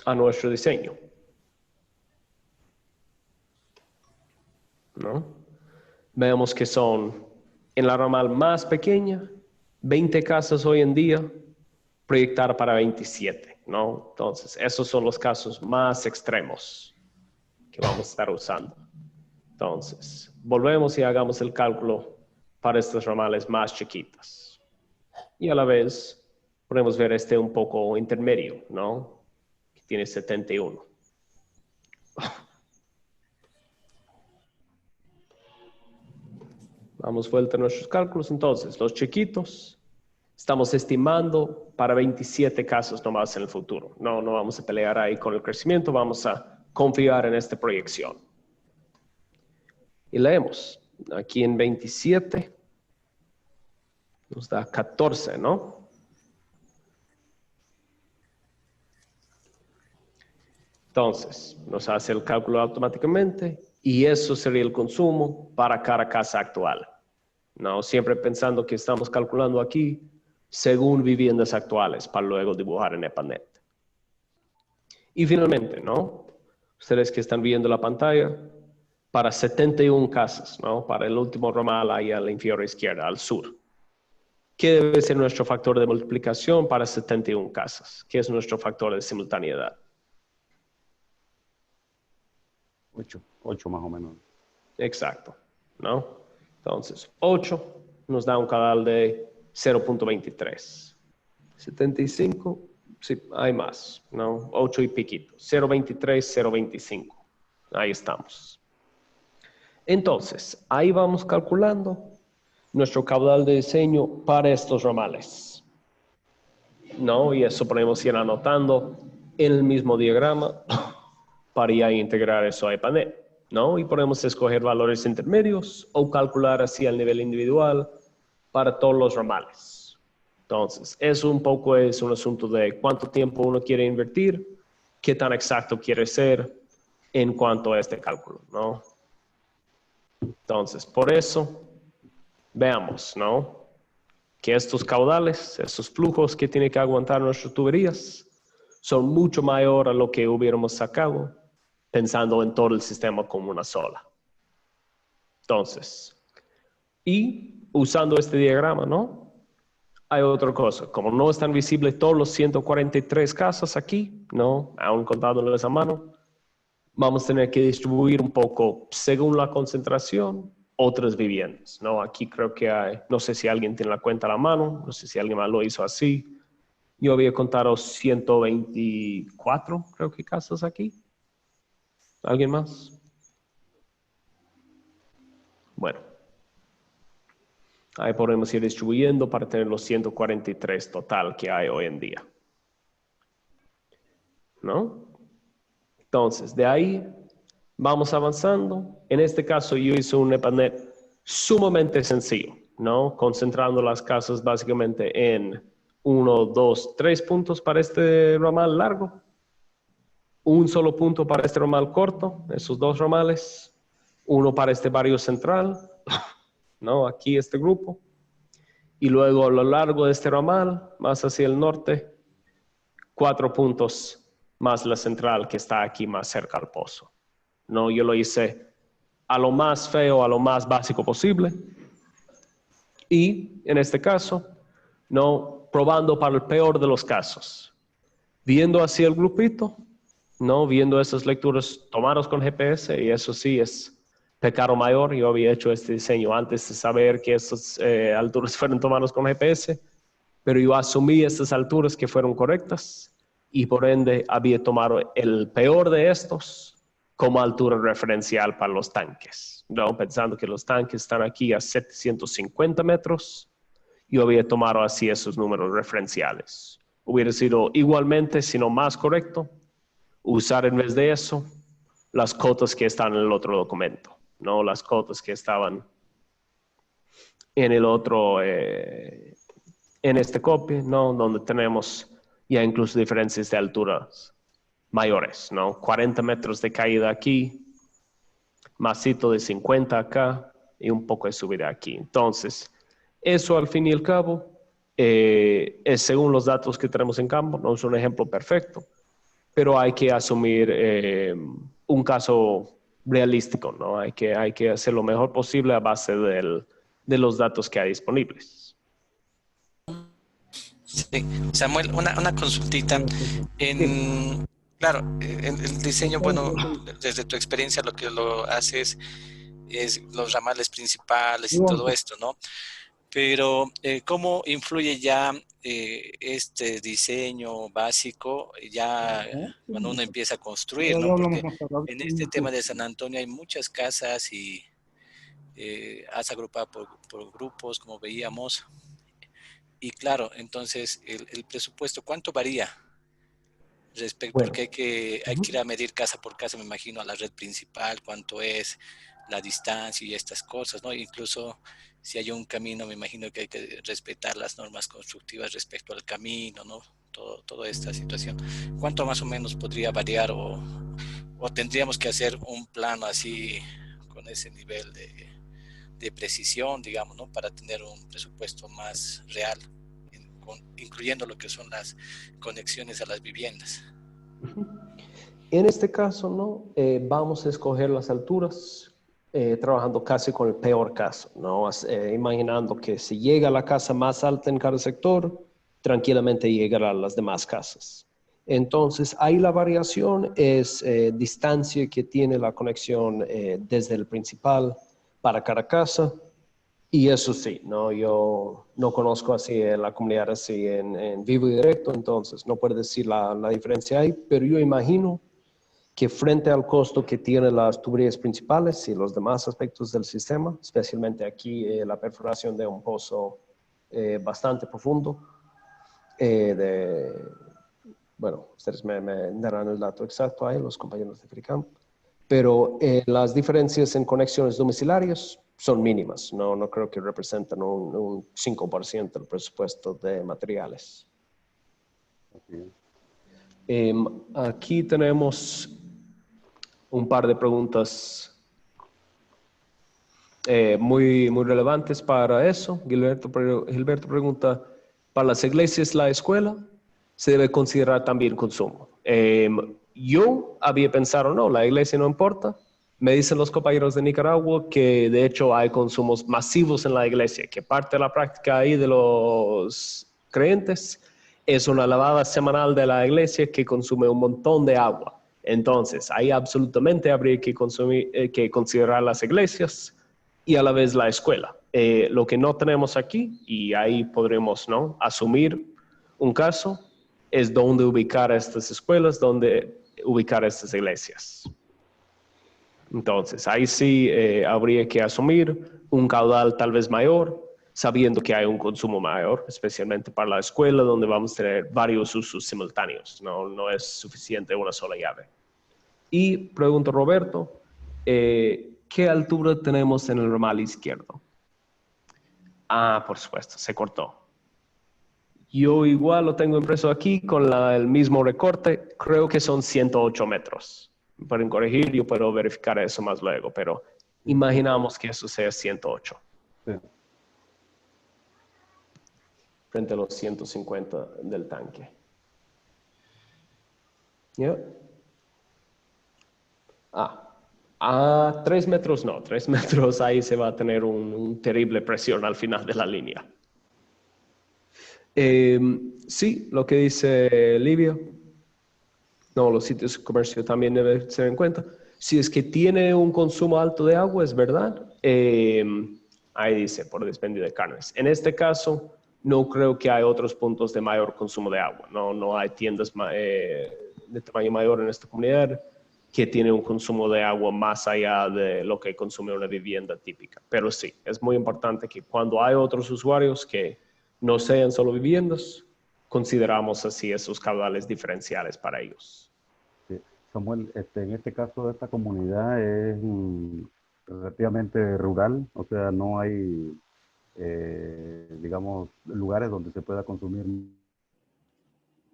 a nuestro diseño, ¿no? Vemos que son en la ramal más pequeña, 20 casas hoy en día, proyectar para 27, ¿no? Entonces, esos son los casos más extremos que vamos a estar usando. Entonces, volvemos y hagamos el cálculo para estas ramales más chiquitas. Y a la vez, podemos ver este un poco intermedio, ¿no? Que tiene 71. Damos vuelta a nuestros cálculos. Entonces, los chiquitos, estamos estimando para 27 casos nomás en el futuro. No vamos a pelear ahí con el crecimiento, vamos a confiar en esta proyección. Y leemos, aquí en 27, nos da 14, ¿no? Entonces, nos hace el cálculo automáticamente y eso sería el consumo para cada casa actual. No, siempre pensando que estamos calculando aquí según viviendas actuales para luego dibujar en EPANET. Y finalmente, ¿no? ustedes que están viendo la pantalla, para 71 casas, ¿no? Para el último ramal ahí a la inferior izquierda, al sur. ¿Qué debe ser nuestro factor de multiplicación para 71 casas? ¿Qué es nuestro factor de simultaneidad? 8 más o menos. Exacto, ¿no? Entonces, 8 nos da un caudal de 0.23. 75, sí, hay más, ¿no? 8 y piquito. 0.23, 0.25. Ahí estamos. Entonces, ahí vamos calculando nuestro caudal de diseño para estos ramales, ¿no? Y eso podemos ir anotando en el mismo diagrama para ya integrar eso a EPANET, ¿no? Y podemos escoger valores intermedios o calcular así al nivel individual para todos los ramales. Entonces, eso un poco es un asunto de cuánto tiempo uno quiere invertir, qué tan exacto quiere ser en cuanto a este cálculo, ¿no? Entonces, por eso, veamos, ¿no? Que estos caudales, estos flujos que tiene que aguantar nuestras tuberías, son mucho mayor a lo que hubiéramos sacado pensando en todo el sistema como una sola. Entonces, y usando este diagrama, ¿no? Hay otra cosa, como no están visibles todos los 143 casas aquí, ¿no? Aún contándoles a mano, vamos a tener que distribuir un poco según la concentración otras viviendas, ¿no? Aquí creo que hay, no sé si alguien tiene la cuenta a la mano, no sé si alguien más lo hizo así. Yo había contado 124, creo que casas aquí. ¿Alguien más? Bueno, ahí podemos ir distribuyendo para tener los 143 total que hay hoy en día, ¿no? Entonces, de ahí vamos avanzando. En este caso, yo hice un EPANET sumamente sencillo, ¿no? Concentrando las casas básicamente en 1, 2, 3 puntos para este ramal largo, un solo punto para este ramal corto, esos dos ramales, uno para este barrio central, ¿no? Aquí este grupo, y luego a lo largo de este ramal, más hacia el norte, 4 puntos más la central que está aquí más cerca al pozo. No, yo lo hice a lo más feo, a lo más básico posible. Y en este caso, no probando para el peor de los casos. Viendo así el grupito, no viendo esas lecturas tomadas con GPS, y eso sí es pecado mayor. Yo había hecho este diseño antes de saber que esas alturas fueron tomadas con GPS, pero yo asumí estas alturas que fueron correctas y por ende había tomado el peor de estos como altura referencial para los tanques, ¿no? Pensando que los tanques están aquí a 750 metros, yo había tomado así esos números referenciales. Hubiera sido igualmente, si no más correcto, usar en vez de eso las cotas que están en el otro documento, ¿no? Las cotas que estaban en el otro, en este copy, ¿no? Donde tenemos ya incluso diferencias de alturas mayores, ¿no? 40 metros de caída aquí, masito de 50 acá y un poco de subida aquí. Entonces, eso al fin y al cabo es según los datos que tenemos en campo, no es un ejemplo perfecto, pero hay que asumir un caso realístico, ¿no? Hay que hacer lo mejor posible a base de los datos que hay disponibles. Sí, Samuel, una consultita. Claro, el diseño, bueno, desde tu experiencia lo que lo haces es los ramales principales y todo esto, ¿no? Pero, ¿cómo influye ya este diseño básico ya cuando uno empieza a construir, ¿no? Porque en este tema de San Antonio hay muchas casas y has agrupado por grupos, como veíamos. Y claro, entonces el presupuesto, ¿cuánto varía? Bueno, Porque hay que ir a medir casa por casa, me imagino, a la red principal, cuánto es la distancia y estas cosas, ¿no? Incluso si hay un camino, me imagino que hay que respetar las normas constructivas respecto al camino, ¿no? Toda esta situación. ¿Cuánto más o menos podría variar o tendríamos que hacer un plano así con ese nivel de precisión, digamos, ¿no? Para tener un presupuesto más real, incluyendo lo que son las conexiones a las viviendas. En este caso, ¿no? Vamos a escoger las alturas trabajando casi con el peor caso, ¿no? Imaginando que si llega a la casa más alta en cada sector, tranquilamente llegará a las demás casas. Entonces, ahí la variación es distancia que tiene la conexión desde el principal para cada casa. Y eso sí, ¿no? Yo no conozco así la comunidad así en vivo y directo, entonces no puedo decir la diferencia ahí, pero yo imagino que frente al costo que tienen las tuberías principales y los demás aspectos del sistema, especialmente aquí la perforación de un pozo bastante profundo, bueno, ustedes me darán el dato exacto ahí, los compañeros de FRICAM, pero las diferencias en conexiones domiciliarias son mínimas, no creo que representan un 5% del presupuesto de materiales. Aquí tenemos un par de preguntas muy relevantes para eso. Gilberto pregunta, ¿para las iglesias la escuela se debe considerar también consumo? Yo había pensado, no, la iglesia no importa. Me dicen los compañeros de Nicaragua que de hecho hay consumos masivos en la iglesia, que parte de la práctica ahí de los creyentes es una lavada semanal de la iglesia que consume un montón de agua. Entonces, ahí absolutamente habría que considerar las iglesias y a la vez la escuela. Lo que no tenemos aquí, y ahí podremos, ¿no?, asumir un caso, es dónde ubicar estas escuelas, dónde ubicar estas iglesias. Entonces, ahí sí habría que asumir un caudal tal vez mayor, sabiendo que hay un consumo mayor, especialmente para la escuela, donde vamos a tener varios usos simultáneos. No es suficiente una sola llave. Y pregunta Roberto, ¿qué altura tenemos en el ramal izquierdo? Ah, por supuesto, se cortó. Yo igual lo tengo impreso aquí con el mismo recorte, creo que son 108 metros. Me pueden corregir, yo puedo verificar eso más luego, pero imaginamos que eso sea 108. Sí. Frente a los 150 del tanque. ¿Ya? A 3 metros no, 3 metros ahí se va a tener un terrible presión al final de la línea. Sí, lo que dice Livia, no, los sitios de comercio también deben tener en cuenta. Si es que tiene un consumo alto de agua, es verdad. Ahí dice, por dispendio de carnes. En este caso, no creo que hay otros puntos de mayor consumo de agua. No hay tiendas de tamaño mayor en esta comunidad que tiene un consumo de agua más allá de lo que consume una vivienda típica. Pero sí, es muy importante que cuando hay otros usuarios que no sean solo viviendas, consideramos así esos caudales diferenciales para ellos. Sí. Samuel, en este caso esta comunidad es relativamente rural, o sea, no hay, digamos, lugares donde se pueda consumir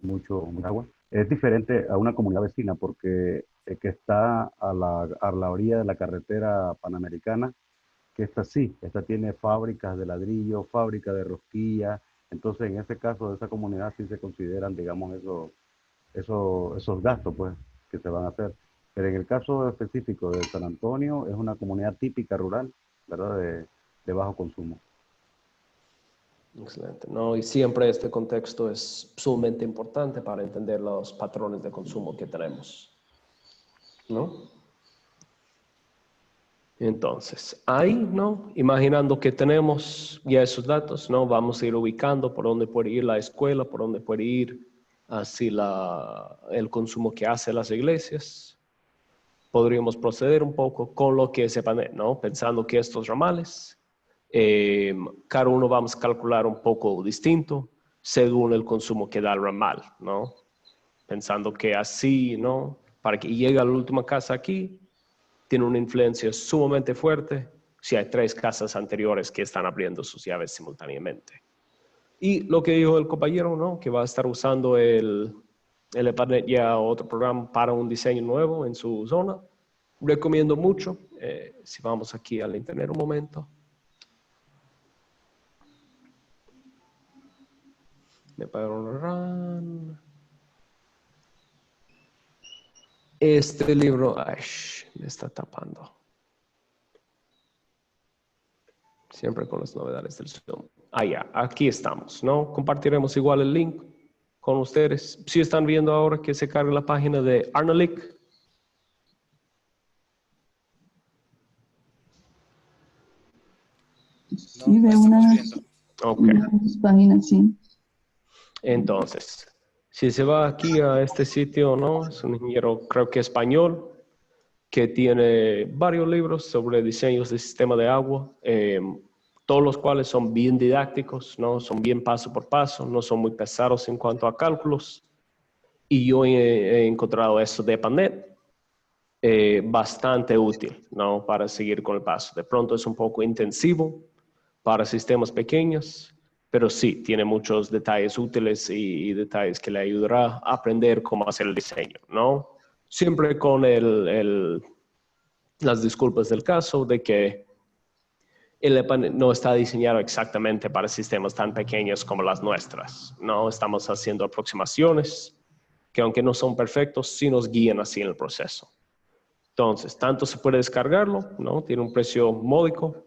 mucho agua. Es diferente a una comunidad vecina porque que está a la orilla de la carretera panamericana, que esta tiene fábricas de ladrillo, fábrica de rosquilla. Entonces, en ese caso de esa comunidad sí se consideran, digamos, esos gastos, pues, que se van a hacer. Pero en el caso específico de San Antonio, es una comunidad típica rural, ¿verdad? De bajo consumo. Excelente. No, y siempre este contexto es sumamente importante para entender los patrones de consumo que tenemos, ¿no? Entonces, ahí, ¿no? Imaginando que tenemos ya esos datos, ¿no? Vamos a ir ubicando por dónde puede ir la escuela, por dónde puede ir así el consumo que hacen las iglesias. Podríamos proceder un poco con lo que sepan, ¿no? Pensando que estos ramales, cada uno vamos a calcular un poco distinto según el consumo que da el ramal, ¿no? Pensando que así, ¿no? Para que llegue a la última casa aquí, tiene una influencia sumamente fuerte si hay 3 casas anteriores que están abriendo sus llaves simultáneamente. Y lo que dijo el compañero, ¿no? Que va a estar usando el EPANET ya otro programa para un diseño nuevo en su zona. Recomiendo mucho. Si vamos aquí al internet un momento. Me pagaron run. Este libro, ay, me está tapando. Siempre con las novedades del Zoom. Ya, aquí estamos, ¿no? Compartiremos igual el link con ustedes. Si están viendo ahora que se carga la página de Arnalik. Sí, veo unas páginas, sí. Entonces, si se va aquí a este sitio, ¿no? Es un ingeniero, creo que español, que tiene varios libros sobre diseños de sistema de agua, todos los cuales son bien didácticos, ¿no? Son bien paso por paso, no son muy pesados en cuanto a cálculos. Y yo he encontrado eso de EPANET bastante útil, ¿no? Para seguir con el paso. De pronto es un poco intensivo para sistemas pequeños, pero sí, tiene muchos detalles útiles y detalles que le ayudará a aprender cómo hacer el diseño, ¿no? Siempre con las disculpas del caso de que el EPANET no está diseñado exactamente para sistemas tan pequeños como las nuestras, ¿no? Estamos haciendo aproximaciones que aunque no son perfectos, sí nos guían así en el proceso. Entonces, tanto se puede descargarlo, ¿no? Tiene un precio módico,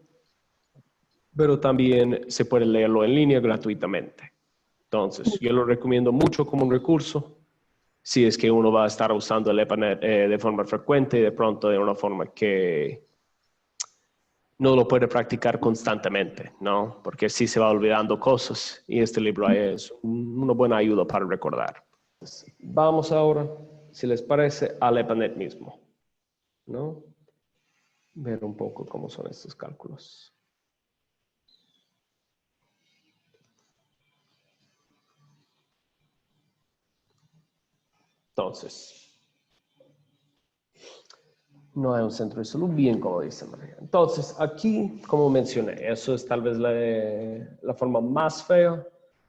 pero también se puede leerlo en línea gratuitamente. Entonces, yo lo recomiendo mucho como un recurso si es que uno va a estar usando el EPANET de forma frecuente y de pronto de una forma que no lo puede practicar constantemente, ¿no? Porque sí se va olvidando cosas y este libro es una buena ayuda para recordar. Vamos ahora, si les parece, al EPANET mismo, ¿no? Ver un poco cómo son estos cálculos. Entonces, no hay un centro de salud, bien como dice María. Entonces, aquí, como mencioné, eso es tal vez la forma más fea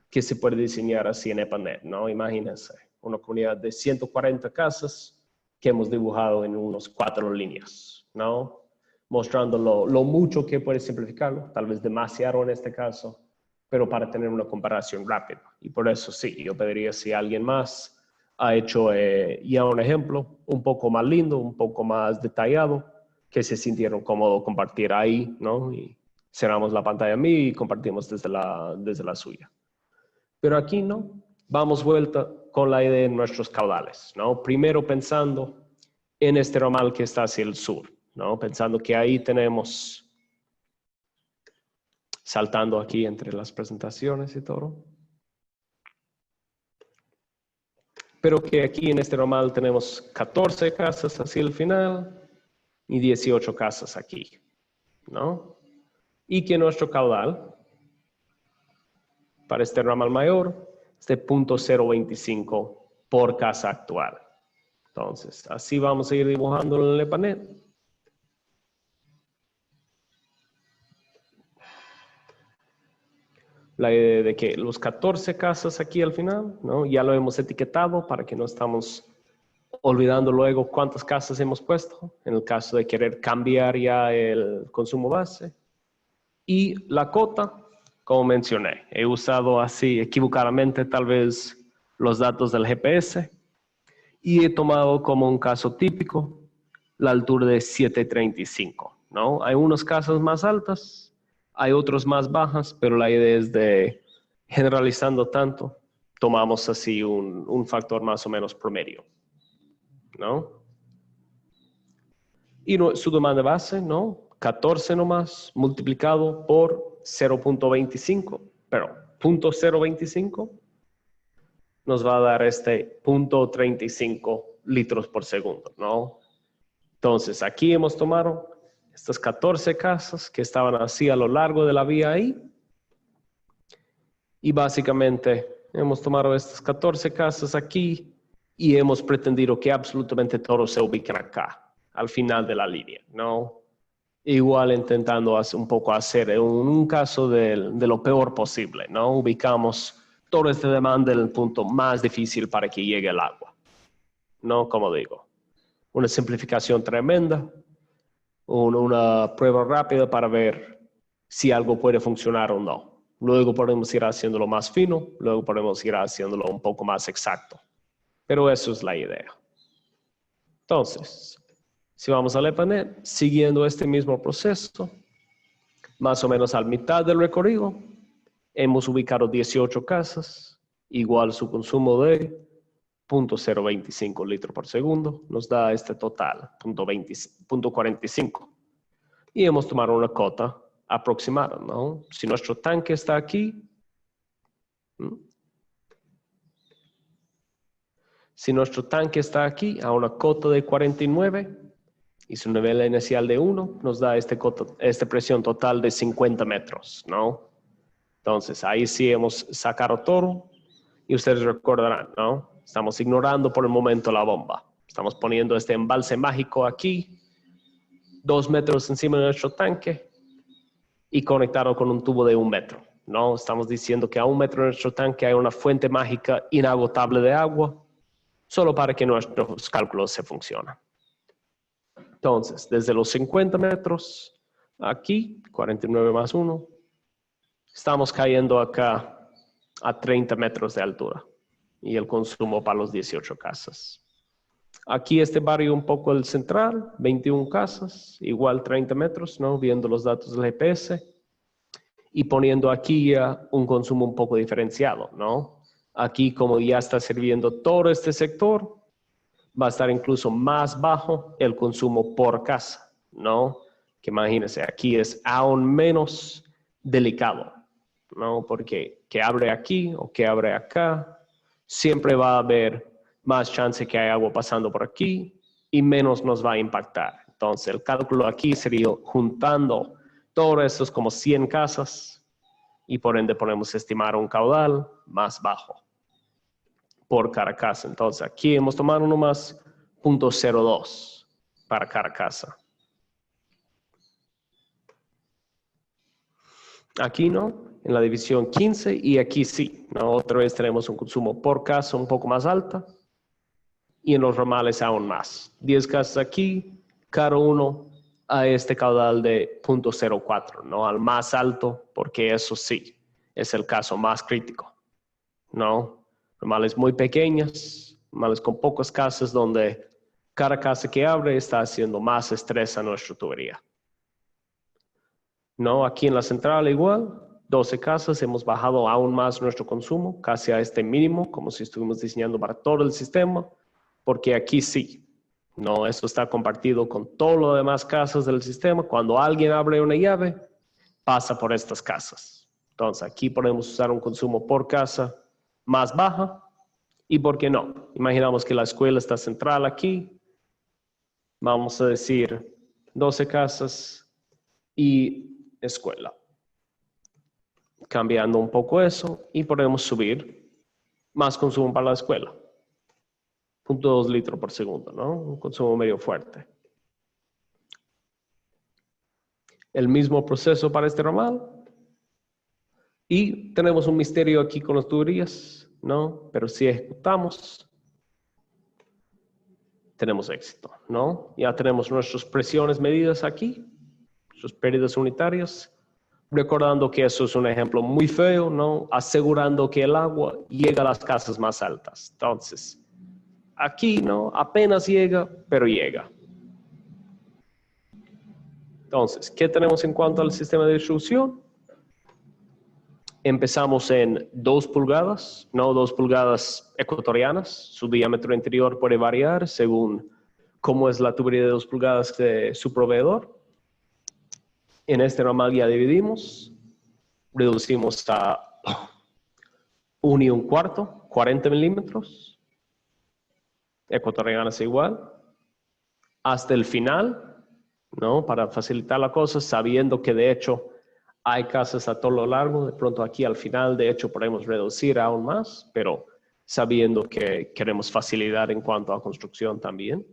que se puede diseñar así en EPANET, ¿no? Imagínense, una comunidad de 140 casas que hemos dibujado en unos 4 líneas, ¿no? Mostrando lo mucho que puede simplificarlo, tal vez demasiado en este caso, pero para tener una comparación rápida. Y por eso sí, yo pediría si alguien más ha hecho ya un ejemplo un poco más lindo, un poco más detallado, que se sintieron cómodos compartir ahí, ¿no? Y cerramos la pantalla a mí y compartimos desde la suya. Pero aquí no, vamos vuelta con la idea de nuestros caudales, ¿no? Primero pensando en este ramal que está hacia el sur, ¿no? Pensando que ahí tenemos, saltando aquí entre las presentaciones y todo, pero que aquí en este ramal tenemos 14 casas hacia el final y 18 casas aquí, ¿no? Y que nuestro caudal para este ramal mayor es de 0.025 por casa actual. Entonces, así vamos a ir dibujando en el EPANET. La idea de que los 14 casas aquí al final, ¿no? Ya lo hemos etiquetado para que no estamos olvidando luego cuántas casas hemos puesto, en el caso de querer cambiar ya el consumo base. Y la cota, como mencioné, he usado así equivocadamente tal vez los datos del GPS y he tomado como un caso típico la altura de 7.35, ¿no? Hay unas casas más altas, hay otras más bajas, pero la idea es de, generalizando tanto, tomamos así un factor más o menos promedio, ¿no? Y su demanda base, ¿no? 14 nomás, multiplicado por 0.25, pero 0.025 nos va a dar este 0.35 litros por segundo, ¿no? Entonces, aquí hemos tomado estas 14 casas que estaban así a lo largo de la vía ahí. Y básicamente hemos tomado estas 14 casas aquí y hemos pretendido que absolutamente todos se ubiquen acá, al final de la línea, ¿no? Igual intentando un poco hacer un caso de lo peor posible, ¿no? Ubicamos toda esta demanda en el punto más difícil para que llegue el agua, ¿no? Como digo, una simplificación tremenda, una prueba rápida para ver si algo puede funcionar o no. Luego podemos ir haciéndolo más fino, luego podemos ir haciéndolo un poco más exacto. Pero eso es la idea. Entonces, si vamos al EPANET, siguiendo este mismo proceso, más o menos a la mitad del recorrido, hemos ubicado 18 casas, igual su consumo de 0.025 litros por segundo, nos da este total, 0.45. Y hemos tomado una cota aproximada, ¿no? Si nuestro tanque está aquí, si nuestro tanque está aquí a una cota de 49 y su nivel inicial de 1, nos da esta presión total de 50 metros, ¿no? Entonces, ahí sí hemos sacado todo y ustedes recordarán, ¿no? Estamos ignorando por el momento la bomba. Estamos poniendo este embalse mágico aquí, 2 metros encima de nuestro tanque y conectado con un tubo de 1 metro, ¿no? Estamos diciendo que a 1 metro de nuestro tanque hay una fuente mágica inagotable de agua, solo para que nuestros cálculos se funcionen. Entonces, desde los 50 metros, aquí, 49 más 1, estamos cayendo acá a 30 metros de altura y el consumo para los 18 casas. Aquí este barrio un poco el central, 21 casas, igual 30 metros, ¿no? Viendo los datos del GPS y poniendo aquí ya un consumo un poco diferenciado, ¿no? Aquí como ya está sirviendo todo este sector, va a estar incluso más bajo el consumo por casa, ¿no? Que imagínense, aquí es aún menos delicado, ¿no? Porque que abre aquí o que abre acá, siempre va a haber más chance que hay agua pasando por aquí y menos nos va a impactar. Entonces, el cálculo aquí sería juntando todos estos como 100 casas y por ende podemos estimar un caudal más bajo por cada casa. Entonces, aquí hemos tomado nomás 0.02 para cada casa. Aquí no, en la división 15 y aquí sí, ¿no? Otra vez tenemos un consumo por casa un poco más alta y en los ramales aún más. 10 casas aquí, cada uno a este caudal de 0.04, ¿no? Al más alto, porque eso sí, es el caso más crítico, ¿no? Ramales muy pequeñas, ramales con pocas casas donde cada casa que abre está haciendo más estrés a nuestra tubería. No, aquí en la central igual, 12 casas, hemos bajado aún más nuestro consumo, casi a este mínimo, como si estuviéramos diseñando para todo el sistema, porque aquí sí, no, esto está compartido con todo lo demás casas del sistema. Cuando alguien abre una llave, pasa por estas casas. Entonces aquí podemos usar un consumo por casa más baja. ¿Y por qué no? Imaginamos que la escuela está central aquí. Vamos a decir 12 casas y escuela. Cambiando un poco eso y podemos subir más consumo para la escuela. 0.2 litros por segundo, ¿no? Un consumo medio fuerte. El mismo proceso para este ramal. Y tenemos un misterio aquí con las tuberías, ¿no? Pero si ejecutamos, tenemos éxito, ¿no? Ya tenemos nuestras presiones medidas aquí, sus pérdidas unitarias, recordando que eso es un ejemplo muy feo, ¿no? Asegurando que el agua llega a las casas más altas. Entonces, aquí, ¿no? Apenas llega, pero llega. Entonces, ¿qué tenemos en cuanto al sistema de distribución? Empezamos en 2 pulgadas, no 2 pulgadas ecuatorianas. Su diámetro interior puede variar según cómo es la tubería de 2 pulgadas de su proveedor. En este ramal ya dividimos, reducimos a 1 1/4, 40 milímetros. Ecuatorianas igual. Hasta el final, ¿no? Para facilitar la cosa, sabiendo que de hecho hay casas a todo lo largo, de pronto aquí al final, de hecho, podemos reducir aún más, pero sabiendo que queremos facilidad en cuanto a construcción también.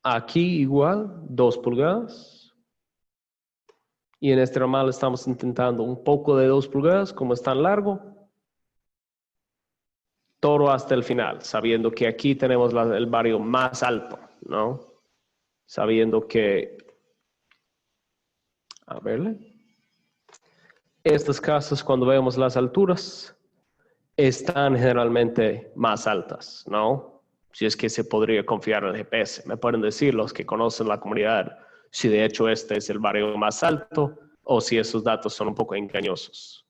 Aquí igual, 2 pulgadas. Y en este ramal estamos intentando un poco de 2 pulgadas, como es tan largo. Todo hasta el final, sabiendo que aquí tenemos el barrio más alto, ¿no? Sabiendo que... A verle. Estas casas, cuando vemos las alturas, están generalmente más altas, ¿no? si es que se podría confiar en el GPS. Me pueden decir los que conocen la comunidad si de hecho este es el barrio más alto o si esos datos son un poco engañosos.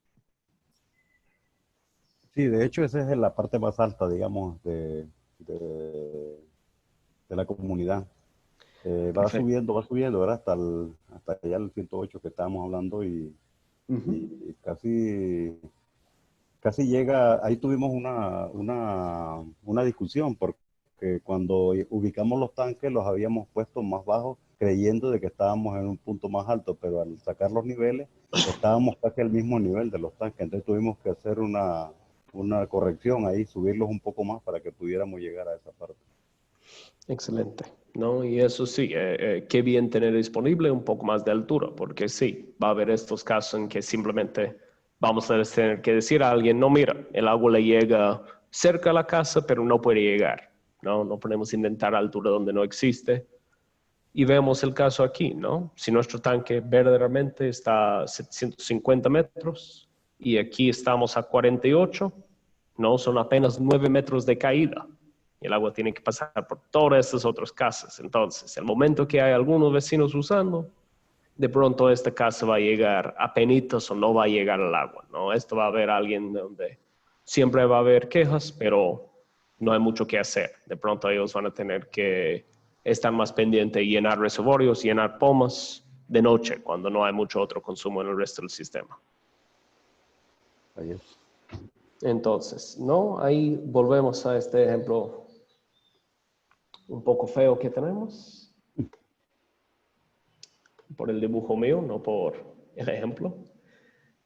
Sí, de hecho esa es la parte más alta, digamos, de la comunidad. Perfecto. Va subiendo, ¿verdad? Hasta allá el 108 que estábamos hablando y casi llega, ahí tuvimos una discusión porque cuando ubicamos los tanques los habíamos puesto más bajos creyendo de que estábamos en un punto más alto, pero al sacar los niveles estábamos casi al mismo nivel de los tanques, entonces tuvimos que hacer una corrección ahí, subirlos un poco más para que pudiéramos llegar a esa parte. Excelente, ¿no? Y eso sí, qué bien tener disponible un poco más de altura, porque sí, va a haber estos casos en que simplemente vamos a tener que decir a alguien, no, mira, el agua le llega cerca a la casa, pero no puede llegar, ¿no? No podemos inventar altura donde no existe. Y vemos el caso aquí, ¿no? Si nuestro tanque verdaderamente está a 750 metros y aquí estamos a 48, ¿no? Son apenas 9 metros de caída. El agua tiene que pasar por todas estas otras casas. Entonces, el momento que hay algunos vecinos usando, de pronto esta casa va a llegar a penitas o no va a llegar al agua, ¿no? Esto va a haber alguien donde siempre va a haber quejas, pero no hay mucho que hacer. De pronto ellos van a tener que estar más pendientes y llenar reservorios, llenar pomas de noche, cuando no hay mucho otro consumo en el resto del sistema. Ahí es. Entonces, ¿no? Ahí volvemos a este ejemplo un poco feo que tenemos, por el dibujo mío, no por el ejemplo.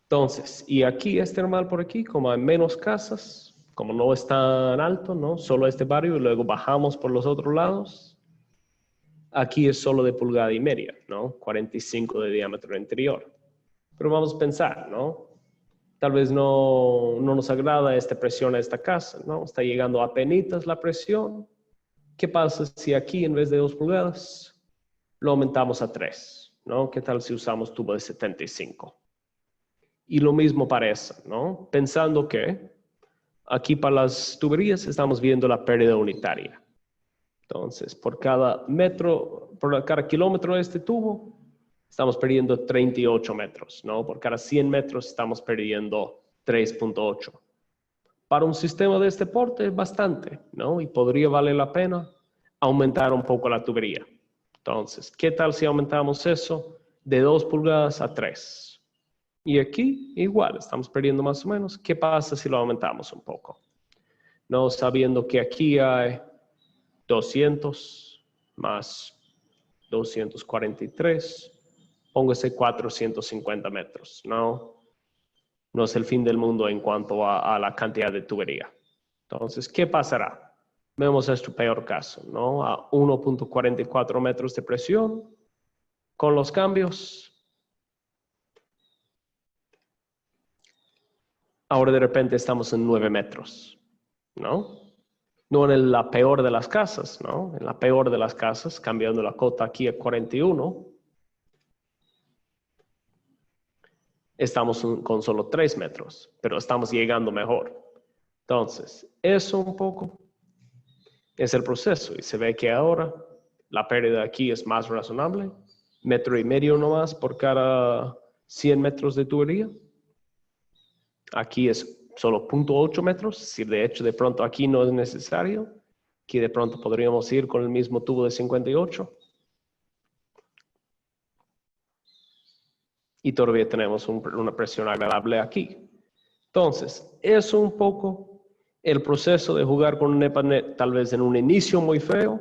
Entonces, y aquí este normal por aquí, como hay menos casas, como no es tan alto, ¿no? Solo este barrio y luego bajamos por los otros lados. Aquí es solo de pulgada y media, ¿no? 45 de diámetro interior. Pero vamos a pensar, ¿no? Tal vez no nos agrada esta presión a esta casa, ¿no? Está llegando a penitas la presión. ¿Qué pasa si aquí en vez de 2 pulgadas lo aumentamos a 3? ¿No? ¿Qué tal si usamos tubo de 75? Y lo mismo para esa, ¿no? Pensando que aquí para las tuberías estamos viendo la pérdida unitaria. Entonces, por cada kilómetro de este tubo, estamos perdiendo 38 metros, ¿no? Por cada 100 metros estamos perdiendo 3.8. Para un sistema de este porte es bastante, ¿no? Y podría valer la pena aumentar un poco la tubería. Entonces, ¿qué tal si aumentamos eso de 2 pulgadas a 3? Y aquí, igual, estamos perdiendo más o menos. ¿Qué pasa si lo aumentamos un poco? No sabiendo que aquí hay 200 más 243, póngase 450 metros, ¿no? No es el fin del mundo en cuanto a la cantidad de tubería. Entonces, ¿qué pasará? Vemos este peor caso, ¿no? A 1.44 metros de presión, con los cambios. Ahora de repente estamos en 9 metros, ¿no? No en la peor de las casas, ¿no? En la peor de las casas, cambiando la cota aquí a 41, estamos con solo 3 metros, pero estamos llegando mejor. Entonces, eso un poco es el proceso y se ve que ahora la pérdida aquí es más razonable, 1,5 metros nomás por cada 100 metros de tubería. Aquí es solo 0.8 metros, si de hecho de pronto aquí no es necesario, que de pronto podríamos ir con el mismo tubo de 58. Y todavía tenemos una presión agradable aquí. Entonces, eso un poco el proceso de jugar con un NEPA tal vez en un inicio muy feo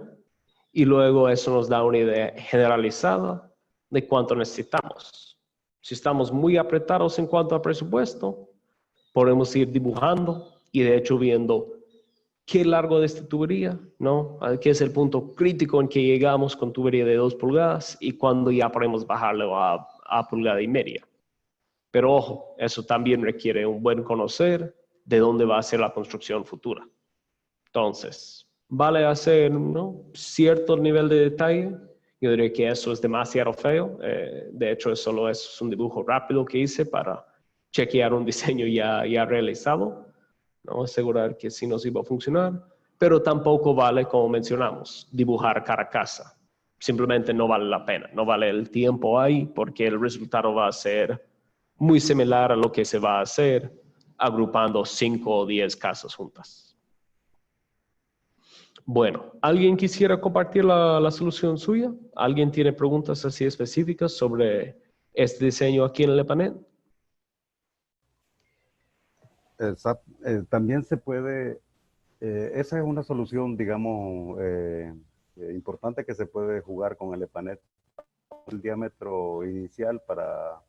y luego eso nos da una idea generalizada de cuánto necesitamos. Si estamos muy apretados en cuanto a presupuesto, podemos ir dibujando y de hecho viendo qué largo de esta tubería, ¿no? ¿Qué es el punto crítico en que llegamos con tubería de 2 pulgadas y cuándo ya podemos bajarlo a pulgada y media? Pero ojo, eso también requiere un buen conocer de dónde va a ser la construcción futura. Entonces, vale hacer, ¿no?, cierto nivel de detalle. Yo diría que eso es demasiado feo. De hecho, eso es un dibujo rápido que hice para chequear un diseño ya realizado, ¿no? Asegurar que sí nos iba a funcionar. pero tampoco vale, como mencionamos, dibujar cada casa. Simplemente no vale la pena, no vale el tiempo ahí porque el resultado va a ser muy similar a lo que se va a hacer agrupando 5 o 10 casas juntas. Bueno, ¿alguien quisiera compartir la solución suya? ¿Alguien tiene preguntas así específicas sobre este diseño aquí en el EPANET? También se puede, esa es una solución, digamos, importante que se puede jugar con el EPANET, el diámetro inicial para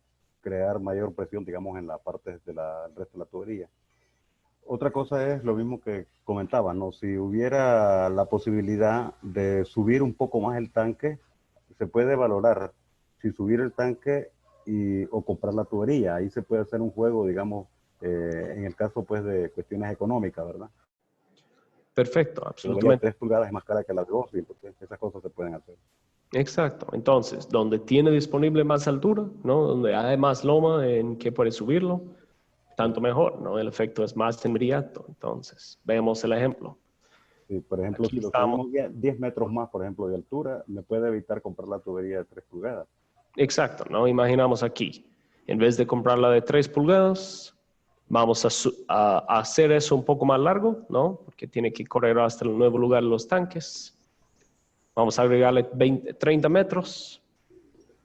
crear mayor presión, digamos, en la parte del resto de la tubería. Otra cosa es lo mismo que comentaba, ¿no? Si hubiera la posibilidad de subir un poco más el tanque, se puede valorar si subir el tanque o comprar la tubería. Ahí se puede hacer un juego, digamos, en el caso pues de cuestiones económicas, ¿verdad? Perfecto, La absolutamente. 3 pulgadas es más cara que la de 2, y entonces esas cosas se pueden hacer. Exacto. Entonces, donde tiene disponible más altura, ¿no? Donde hay más loma en que puede subirlo, tanto mejor, ¿no? El efecto es más inmediato. Entonces, veamos el ejemplo. Sí, por ejemplo, Aquí si lo estamos. subimos 10 metros más, por ejemplo, de altura, me puede evitar comprar la tubería de 3 pulgadas. Exacto, ¿no? Imaginamos aquí, en vez de comprar la de 3 pulgadas, vamos a hacer eso un poco más largo, ¿no? Porque tiene que correr hasta el nuevo lugar de los tanques. Vamos a agregarle 30 metros,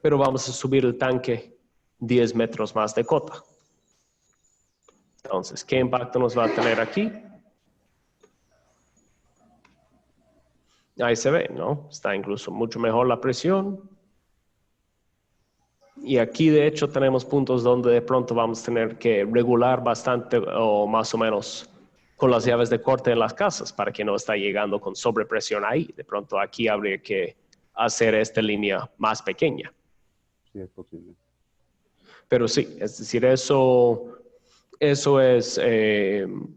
pero vamos a subir el tanque 10 metros más de cota. Entonces, ¿qué impacto nos va a tener aquí? Ahí se ve, ¿no? Está incluso mucho mejor la presión. Y aquí, de hecho, tenemos puntos donde de pronto vamos a tener que regular bastante o más o menos con las llaves de corte en las casas para que no esté llegando con sobrepresión ahí. De pronto aquí habría que hacer esta línea más pequeña. Sí, es posible. Pero sí, es decir, eso es,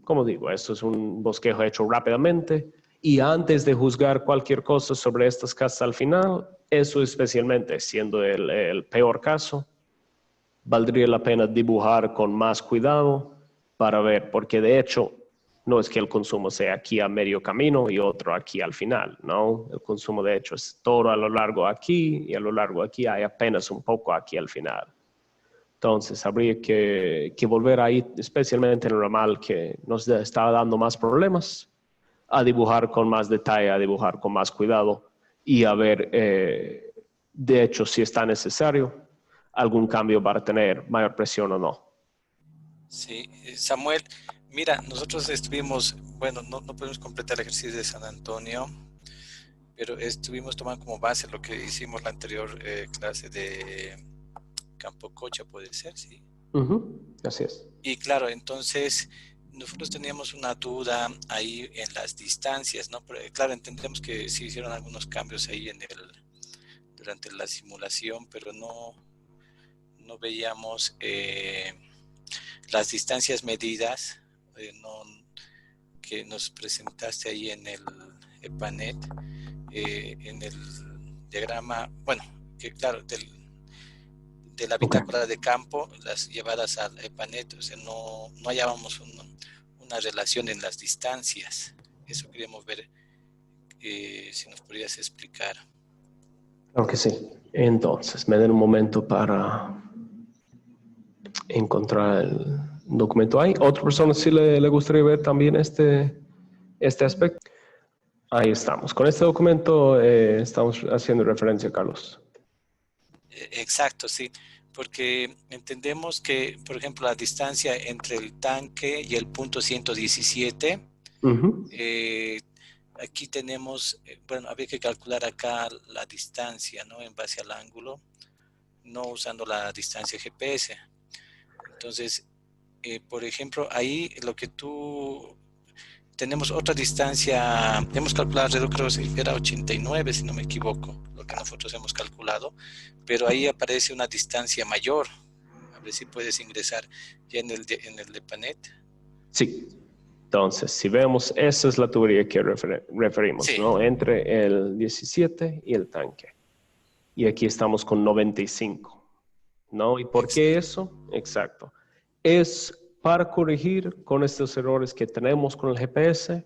como digo, eso es un bosquejo hecho rápidamente. Y antes de juzgar cualquier cosa sobre estas casas al final, eso especialmente siendo el peor caso, valdría la pena dibujar con más cuidado para ver, porque de hecho no es que el consumo sea aquí a medio camino y otro aquí al final, ¿no? El consumo de hecho es todo a lo largo aquí y a lo largo aquí hay apenas un poco aquí al final. Entonces habría que volver ahí, especialmente en el ramal que nos está dando más problemas, a dibujar con más detalle, a dibujar con más cuidado y a ver, de hecho, si está necesario, algún cambio para tener mayor presión o no. Sí, Samuel, mira, nosotros estuvimos, bueno, no pudimos completar el ejercicio de San Antonio, pero estuvimos tomando como base lo que hicimos la anterior clase de Campo Cocha, puede ser, sí. Así es. Y claro, entonces nosotros teníamos una duda ahí en las distancias, ¿no? Pero, claro, entendemos que sí hicieron algunos cambios ahí durante la simulación, pero no veíamos las distancias medidas que nos presentaste ahí en el EPANET, en el diagrama, bueno, que claro, de la bitácora de campo, las llevadas al EPANET, o sea, no hallábamos una relación en las distancias. Eso queríamos ver, si nos podrías explicar. Claro que sí. Entonces, me den un momento para encontrar el documento ahí. ¿Otra persona sí le gustaría ver también este aspecto? Ahí estamos. Con este documento estamos haciendo referencia, Carlos. Exacto, sí, porque entendemos que, por ejemplo, la distancia entre el tanque y el punto 117, aquí tenemos, bueno, había que calcular acá la distancia, ¿no? En base al ángulo, no usando la distancia GPS. Entonces, por ejemplo, ahí tenemos otra distancia, hemos calculado alrededor, creo que era 89, si no me equivoco, lo que nosotros hemos calculado, pero ahí aparece una distancia mayor. A ver si puedes ingresar ya en el EPANET. Sí. Entonces, si vemos, esa es la tubería que referimos, Sí. ¿no? Entre el 17 y el tanque. Y aquí estamos con 95, ¿no? ¿Y por qué eso? Exacto. Es para corregir con estos errores que tenemos con el GPS,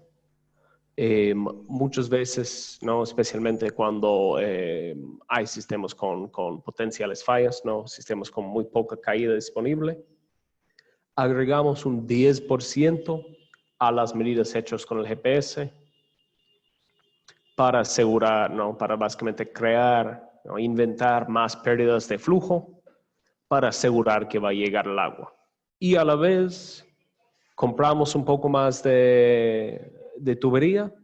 Muchas veces, ¿no? Especialmente cuando hay sistemas con potenciales fallas, ¿no? Sistemas con muy poca caída disponible, agregamos un 10% a las medidas hechas con el GPS para asegurar, ¿no? Para básicamente crear, ¿no? Inventar más pérdidas de flujo para asegurar que va a llegar el agua. Y a la vez compramos un poco más de tubería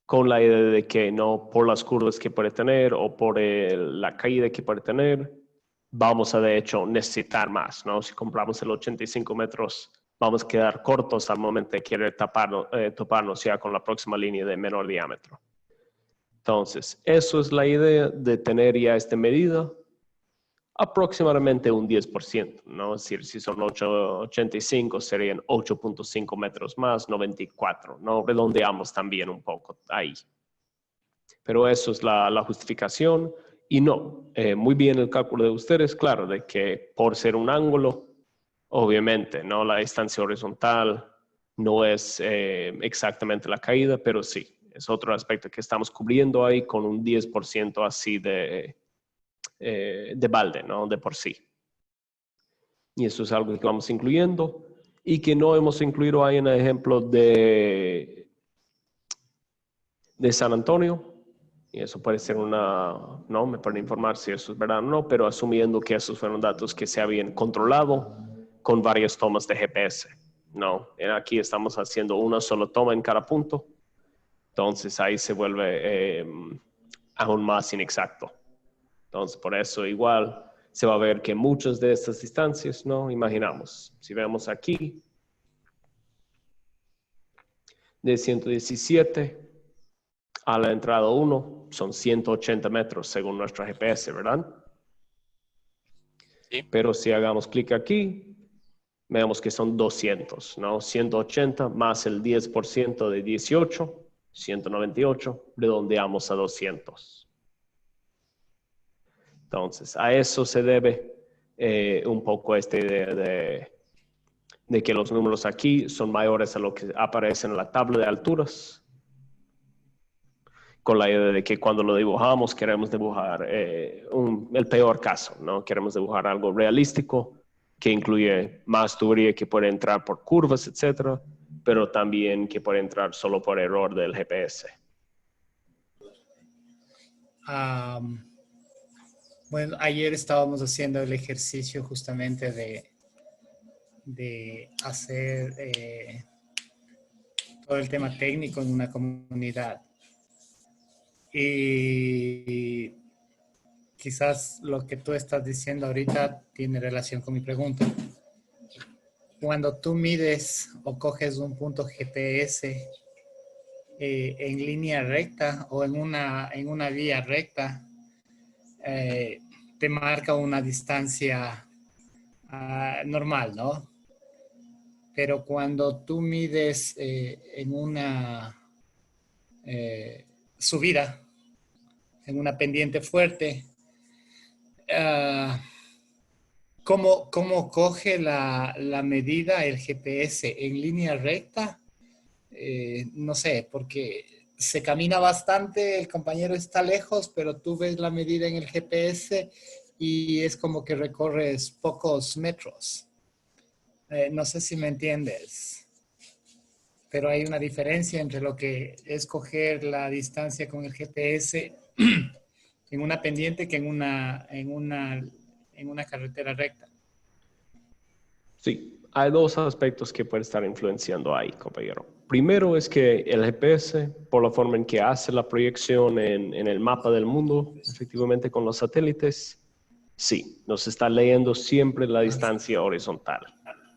con la idea de que no por las curvas que puede tener o por la caída que puede tener, vamos a de hecho necesitar más, ¿no? Si compramos el 85 metros, vamos a quedar cortos al momento de querer toparnos ya con la próxima línea de menor diámetro. Entonces, eso es la idea de tener ya esta medida, aproximadamente un 10%, ¿no? Es decir, si son 8,85 serían 8.5 metros más, 94, ¿no? Redondeamos también un poco ahí. Pero eso es la justificación. Y no, muy bien el cálculo de ustedes, claro, de que por ser un ángulo, obviamente, ¿no? La distancia horizontal no es exactamente la caída, pero sí, es otro aspecto que estamos cubriendo ahí con un 10% así de balde, ¿no? De por sí. Y eso es algo que vamos incluyendo y que no hemos incluido ahí en el ejemplo de San Antonio. Y eso puede ser no me pueden informar si eso es verdad o no, pero asumiendo que esos fueron datos que se habían controlado con varias tomas de GPS. No, aquí estamos haciendo una sola toma en cada punto. Entonces ahí se vuelve aún más inexacto. Entonces, por eso igual se va a ver que muchas de estas distancias, ¿no? Imaginamos, si vemos aquí, de 117 a la entrada 1, son 180 metros según nuestra GPS, ¿verdad? Sí. Pero si hagamos clic aquí, vemos que son 200, ¿no? 180 más el 10% de 18, 198, redondeamos a 200. Entonces, a eso se debe un poco esta idea de que los números aquí son mayores a lo que aparece en la tabla de alturas, con la idea de que cuando lo dibujamos queremos dibujar el peor caso, ¿no? Queremos dibujar algo realístico que incluye más tubería que puede entrar por curvas, etcétera, pero también que puede entrar solo por error del GPS. Bueno, ayer estábamos haciendo el ejercicio justamente de hacer todo el tema técnico en una comunidad. Y quizás lo que tú estás diciendo ahorita tiene relación con mi pregunta. Cuando tú mides o coges un punto GPS en línea recta o en una vía recta, te marca una distancia normal, ¿no? Pero cuando tú mides en una subida, en una pendiente fuerte, ¿cómo coge la medida el GPS en línea recta? No sé, porque se camina bastante, el compañero está lejos, pero tú ves la medida en el GPS y es como que recorres pocos metros. No sé si me entiendes, pero hay una diferencia entre lo que es coger la distancia con el GPS en una pendiente que en una carretera recta. Sí, hay dos aspectos que pueden estar influenciando ahí, compañero. Primero es que el GPS, por la forma en que hace la proyección en el mapa del mundo, efectivamente con los satélites, sí, nos está leyendo siempre la distancia horizontal.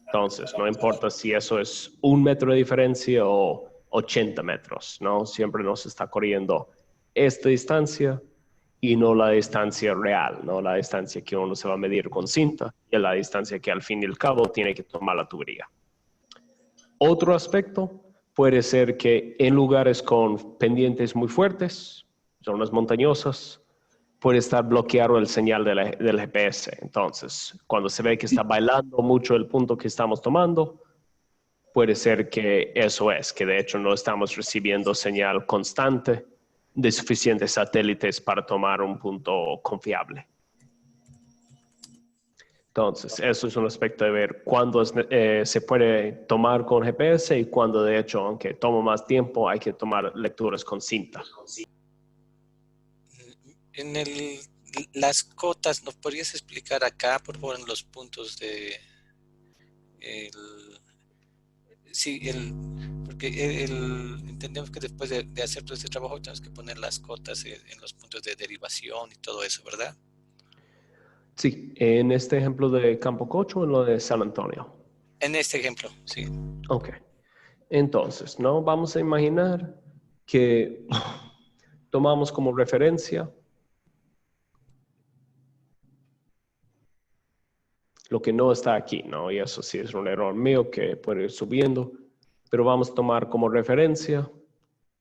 Entonces, no importa si eso es 1 metro de diferencia o 80 metros, ¿no? Siempre nos está corriendo esta distancia y no la distancia real, ¿no? La distancia que uno se va a medir con cinta y la distancia que al fin y al cabo tiene que tomar la tubería. Otro aspecto puede ser que en lugares con pendientes muy fuertes, zonas montañosas, puede estar bloqueado el señal del GPS. Entonces, cuando se ve que está bailando mucho el punto que estamos tomando, puede ser que eso es, que de hecho no estamos recibiendo señal constante de suficientes satélites para tomar un punto confiable. Entonces, eso es un aspecto de ver cuándo se puede tomar con GPS y cuándo, de hecho, aunque toma más tiempo, hay que tomar lecturas con cinta. En las cotas, ¿nos podrías explicar acá, por favor, en los puntos de... porque entendemos que después de hacer todo este trabajo tenemos que poner las cotas en los puntos de derivación y todo eso, ¿verdad? Sí, en este ejemplo de Campo Cocho, en lo de San Antonio. En este ejemplo, sí. Ok. Entonces, ¿no? Vamos a imaginar que tomamos como referencia lo que no está aquí, ¿no? Y eso sí es un error mío que puede ir subiendo, pero vamos a tomar como referencia,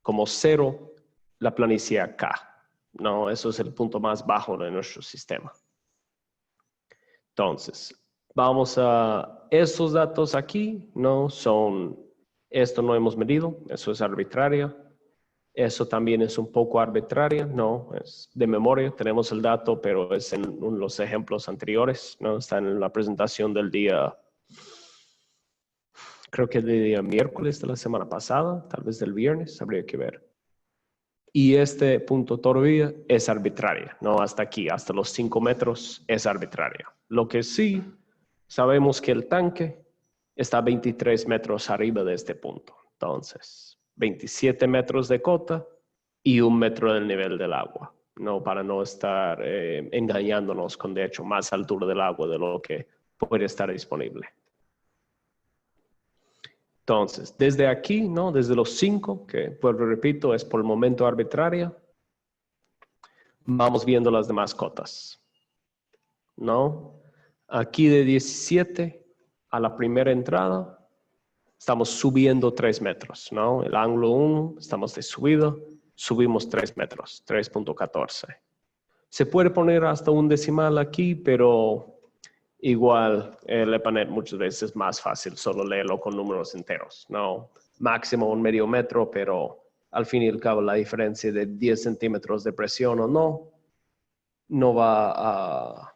como 0, la planicie K, ¿no? Eso es el punto más bajo de nuestro sistema. Entonces, vamos a esos datos aquí, ¿no? Esto no hemos medido, eso es arbitraria. Eso también es un poco arbitraria, no, es de memoria, tenemos el dato, pero es en los ejemplos anteriores, ¿no? Está en la presentación del día, creo que del día miércoles de la semana pasada, tal vez del viernes, habría que ver. Y este punto todavía es arbitraria, ¿no? Hasta aquí, hasta los 5 metros es arbitraria. Lo que sí, sabemos que el tanque está a 23 metros arriba de este punto, entonces 27 metros de cota y 1 metro del nivel del agua, ¿no? Para no estar engañándonos con, de hecho, más altura del agua de lo que puede estar disponible. Entonces, desde aquí, ¿no? Desde los 5, que, pues repito, es por el momento arbitraria, vamos viendo las demás cotas, ¿no? Aquí de 17 a la primera entrada, estamos subiendo 3 metros, ¿no? El ángulo 1, estamos de subida, subimos 3 metros, 3.14. Se puede poner hasta un decimal aquí, pero igual el EPANET muchas veces es más fácil solo leerlo con números enteros, ¿no? Máximo un medio metro, pero al fin y al cabo la diferencia de 10 centímetros de presión o no va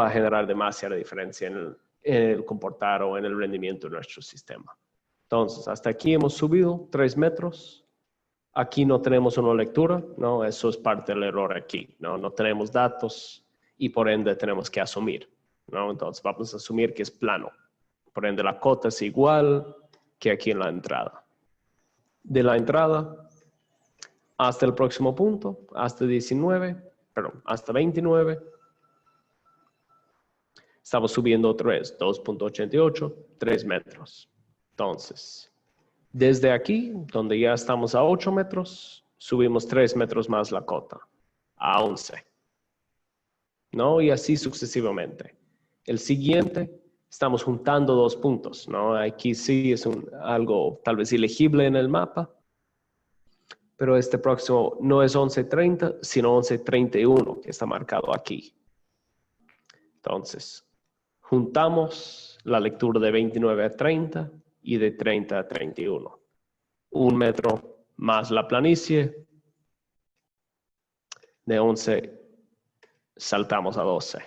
a generar demasiada diferencia en el comportar o en el rendimiento de nuestro sistema. Entonces, hasta aquí hemos subido 3 metros. Aquí no tenemos una lectura, ¿no? Eso es parte del error aquí, ¿no? No tenemos datos y por ende tenemos que asumir, ¿no? Entonces, vamos a asumir que es plano. Por ende, la cota es igual que aquí en la entrada. De la entrada hasta el próximo punto, hasta 29, estamos subiendo otra vez, 2.88, 3 metros. Entonces, desde aquí, donde ya estamos a 8 metros, subimos 3 metros más la cota, a 11. ¿No? Y así sucesivamente. El siguiente, estamos juntando 2 puntos, ¿no? Aquí sí es algo tal vez ilegible en el mapa, pero este próximo no es 11.30, sino 11.31, que está marcado aquí. Entonces, juntamos la lectura de 29 a 30 y de 30 a 31. 1 metro más la planicie. De 11 saltamos a 12.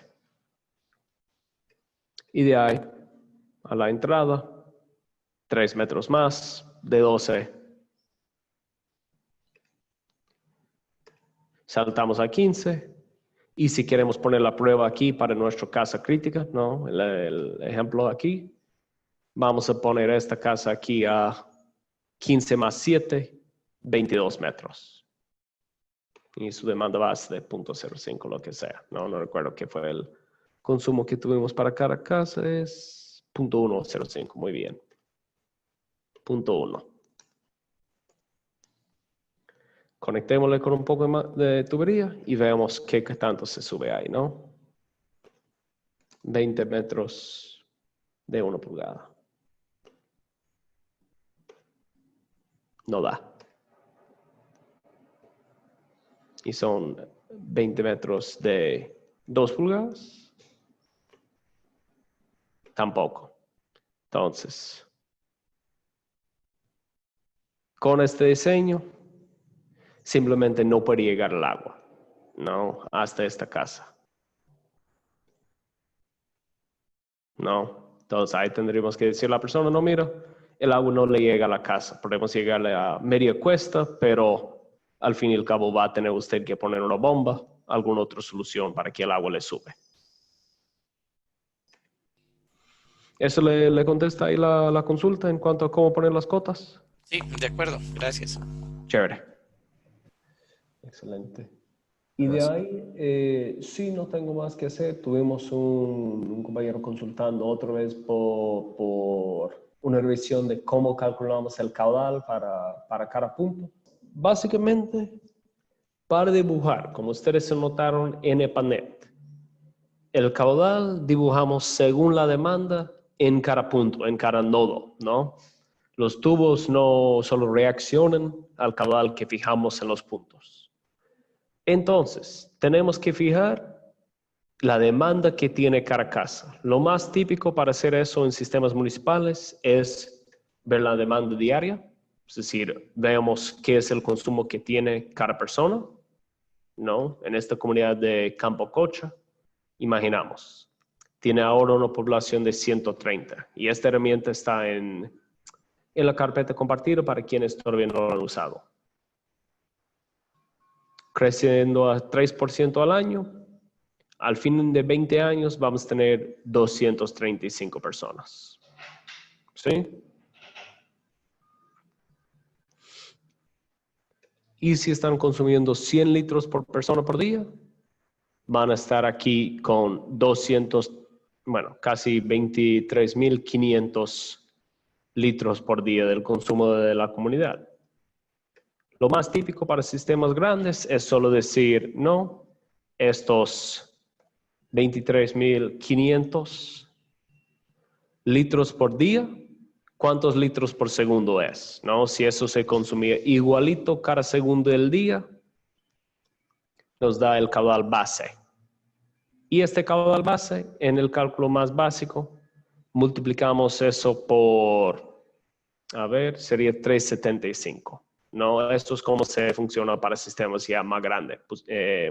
Y de ahí a la entrada, 3 metros más. De 12 saltamos a 15. Y si queremos poner la prueba aquí para nuestra casa crítica, ¿no? El ejemplo aquí, vamos a poner esta casa aquí a 15 más 7, 22 metros. Y su demanda base de 0.05, lo que sea. No recuerdo qué fue el consumo que tuvimos para cada casa, es 0.105, muy bien. 0.1. Conectémosle con un poco de tubería y veamos qué tanto se sube ahí, ¿no? 20 metros de 1 pulgada. No da. Y son 20 metros de 2 pulgadas. Tampoco. Entonces, Con este diseño, simplemente no puede llegar el agua, ¿no? Hasta esta casa. No. Entonces ahí tendríamos que decir a la persona, no, mira, el agua no le llega a la casa. Podemos llegarle a media cuesta, pero al fin y al cabo va a tener usted que poner una bomba, alguna otra solución para que el agua le sube. ¿Eso le contesta ahí la consulta en cuanto a cómo poner las cotas? Sí, de acuerdo, gracias. Chévere. Excelente. Y de ahí, sí, no tengo más que hacer. Tuvimos un compañero consultando otra vez por una revisión de cómo calculamos el caudal para cada punto. Básicamente, para dibujar, como ustedes se notaron en EPANET, el caudal dibujamos según la demanda en cada punto, en cada nodo, ¿no? Los tubos no solo reaccionan al caudal que fijamos en los puntos. Entonces, tenemos que fijar la demanda que tiene cada casa. Lo más típico para hacer eso en sistemas municipales es ver la demanda diaria, es decir, veamos qué es el consumo que tiene cada persona, ¿no? En esta comunidad de Campo Cocha, imaginamos, tiene ahora una población de 130 y esta herramienta está en la carpeta compartida para quienes todavía no lo han usado. Creciendo a 3% al año, al fin de 20 años vamos a tener 235 personas. ¿Sí? Y si están consumiendo 100 litros por persona por día, van a estar aquí con 200, bueno, casi 23.500 litros por día del consumo de la comunidad. Lo más típico para sistemas grandes es solo decir, no, estos 23.500 litros por día, ¿cuántos litros por segundo es? ¿No? Si eso se consumía igualito cada segundo del día, nos da el caudal base. Y este caudal base, en el cálculo más básico, multiplicamos eso por, a ver, sería 375. ¿No? Esto es cómo se funciona para sistemas ya más grandes,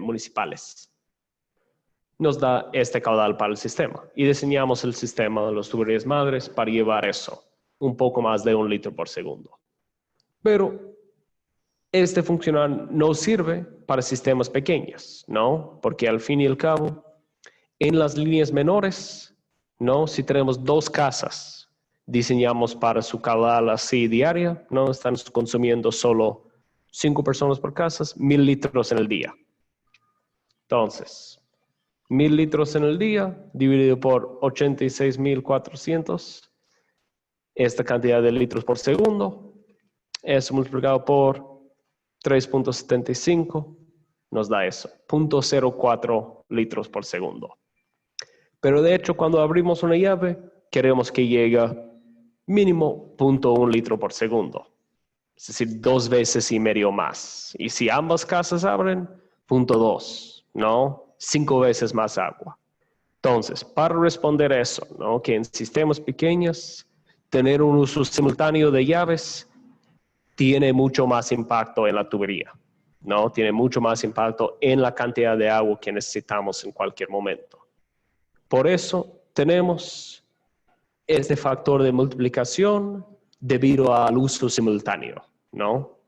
municipales. Nos da este caudal para el sistema y diseñamos el sistema de los tuberías madres para llevar eso, un poco más de 1 litro por segundo. Pero este funcional no sirve para sistemas pequeños, ¿no? Porque al fin y al cabo, en las líneas menores, ¿no? Si tenemos 2 casas, diseñamos para su caudal así diaria, ¿no? Están consumiendo solo 5 personas por casa, 1.000 litros en el día. Entonces, 1.000 litros en el día dividido por 86.400, esta cantidad de litros por segundo, es multiplicado por 3.75, nos da eso, 0.04 litros por segundo. Pero de hecho, cuando abrimos una llave, queremos que llegue mínimo 0.1 litro por segundo. Es decir, 2 veces y medio más. Y si ambas casas abren, 0.2, ¿no? 5 veces más agua. Entonces, para responder a eso, ¿no? Que en sistemas pequeños, tener un uso simultáneo de llaves tiene mucho más impacto en la tubería, ¿no? Tiene mucho más impacto en la cantidad de agua que necesitamos en cualquier momento. Por eso tenemos este factor de multiplicación debido al uso simultáneo, ¿no?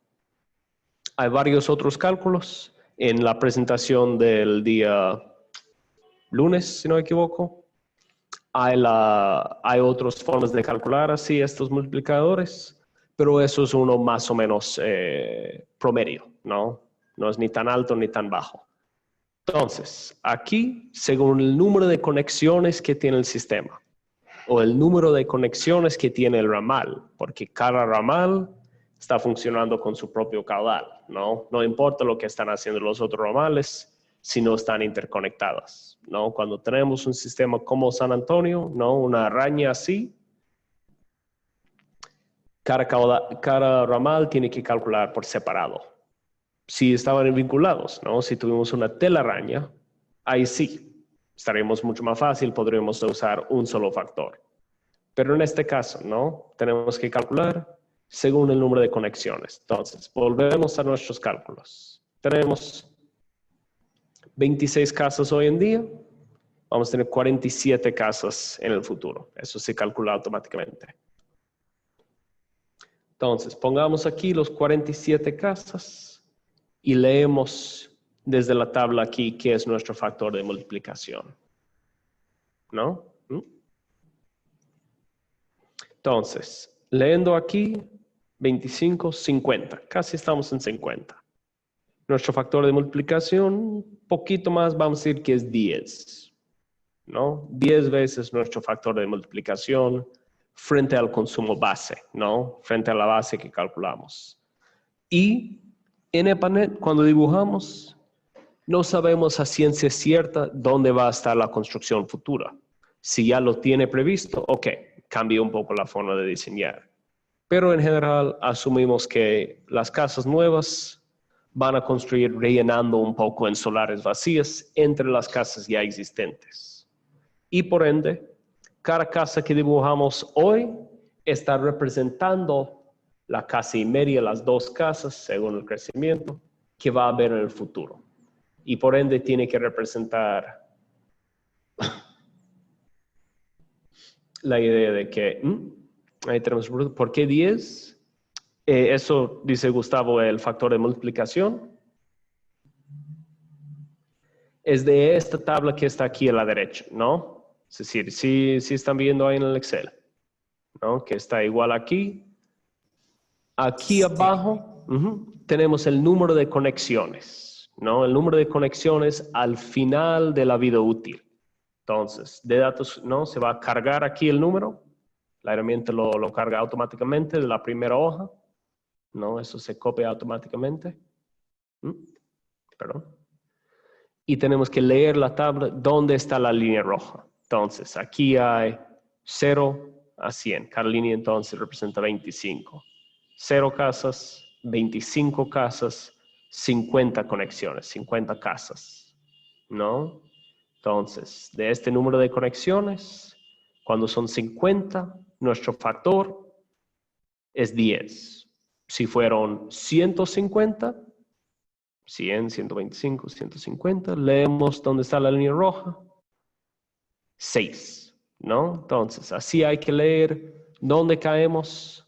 Hay varios otros cálculos en la presentación del día lunes, si no me equivoco. Hay otras formas de calcular así estos multiplicadores, pero eso es uno más o menos promedio, ¿no? No es ni tan alto ni tan bajo. Entonces, aquí, según el número de conexiones que tiene el sistema, o el número de conexiones que tiene el ramal, porque cada ramal está funcionando con su propio caudal, ¿no? No importa lo que están haciendo los otros ramales si no están interconectadas, ¿no? Cuando tenemos un sistema como San Antonio, ¿no? Una araña así, cada ramal tiene que calcular por separado. Si estaban vinculados, ¿no? Si tuvimos una telaraña, ahí sí, estaríamos mucho más fácil, podríamos usar un solo factor. Pero en este caso, ¿no? Tenemos que calcular según el número de conexiones. Entonces, volvemos a nuestros cálculos. Tenemos 26 casas hoy en día. Vamos a tener 47 casas en el futuro. Eso se calcula automáticamente. Entonces, pongamos aquí los 47 casas y leemos desde la tabla aquí qué es nuestro factor de multiplicación. ¿No? Entonces, leyendo aquí, 25, 50. Casi estamos en 50. Nuestro factor de multiplicación, un poquito más, vamos a decir que es 10. ¿No? 10 veces nuestro factor de multiplicación frente al consumo base, ¿no? Frente a la base que calculamos. Y en EPANET, cuando dibujamos, no sabemos a ciencia cierta dónde va a estar la construcción futura. Si ya lo tiene previsto, ok, cambia un poco la forma de diseñar. Pero en general asumimos que las casas nuevas van a construir rellenando un poco en solares vacías entre las casas ya existentes. Y por ende, cada casa que dibujamos hoy está representando la casa y media, las dos casas, según el crecimiento, que va a haber en el futuro. Y por ende tiene que representar la idea de que, ahí tenemos, ¿por qué 10? Eso, dice Gustavo, el factor de multiplicación. Es de esta tabla que está aquí a la derecha, ¿no? Es decir, sí están viendo ahí en el Excel, ¿no? Que está igual aquí. Aquí abajo tenemos el número de conexiones, ¿no? El número de conexiones al final de la vida útil. Entonces, de datos, ¿no? Se va a cargar aquí el número. La herramienta lo carga automáticamente de la primera hoja, ¿no? Eso se copia automáticamente. Perdón. Y tenemos que leer la tabla dónde está la línea roja. Entonces, aquí hay 0 a 100. Cada línea entonces representa 25. 0 casas, 25 casas, 50 conexiones, 50 casas, ¿no? Entonces, de este número de conexiones, cuando son 50, nuestro factor es 10. Si fueron 150, 100, 125, 150, leemos dónde está la línea roja. 6, ¿no? Entonces, así hay que leer dónde caemos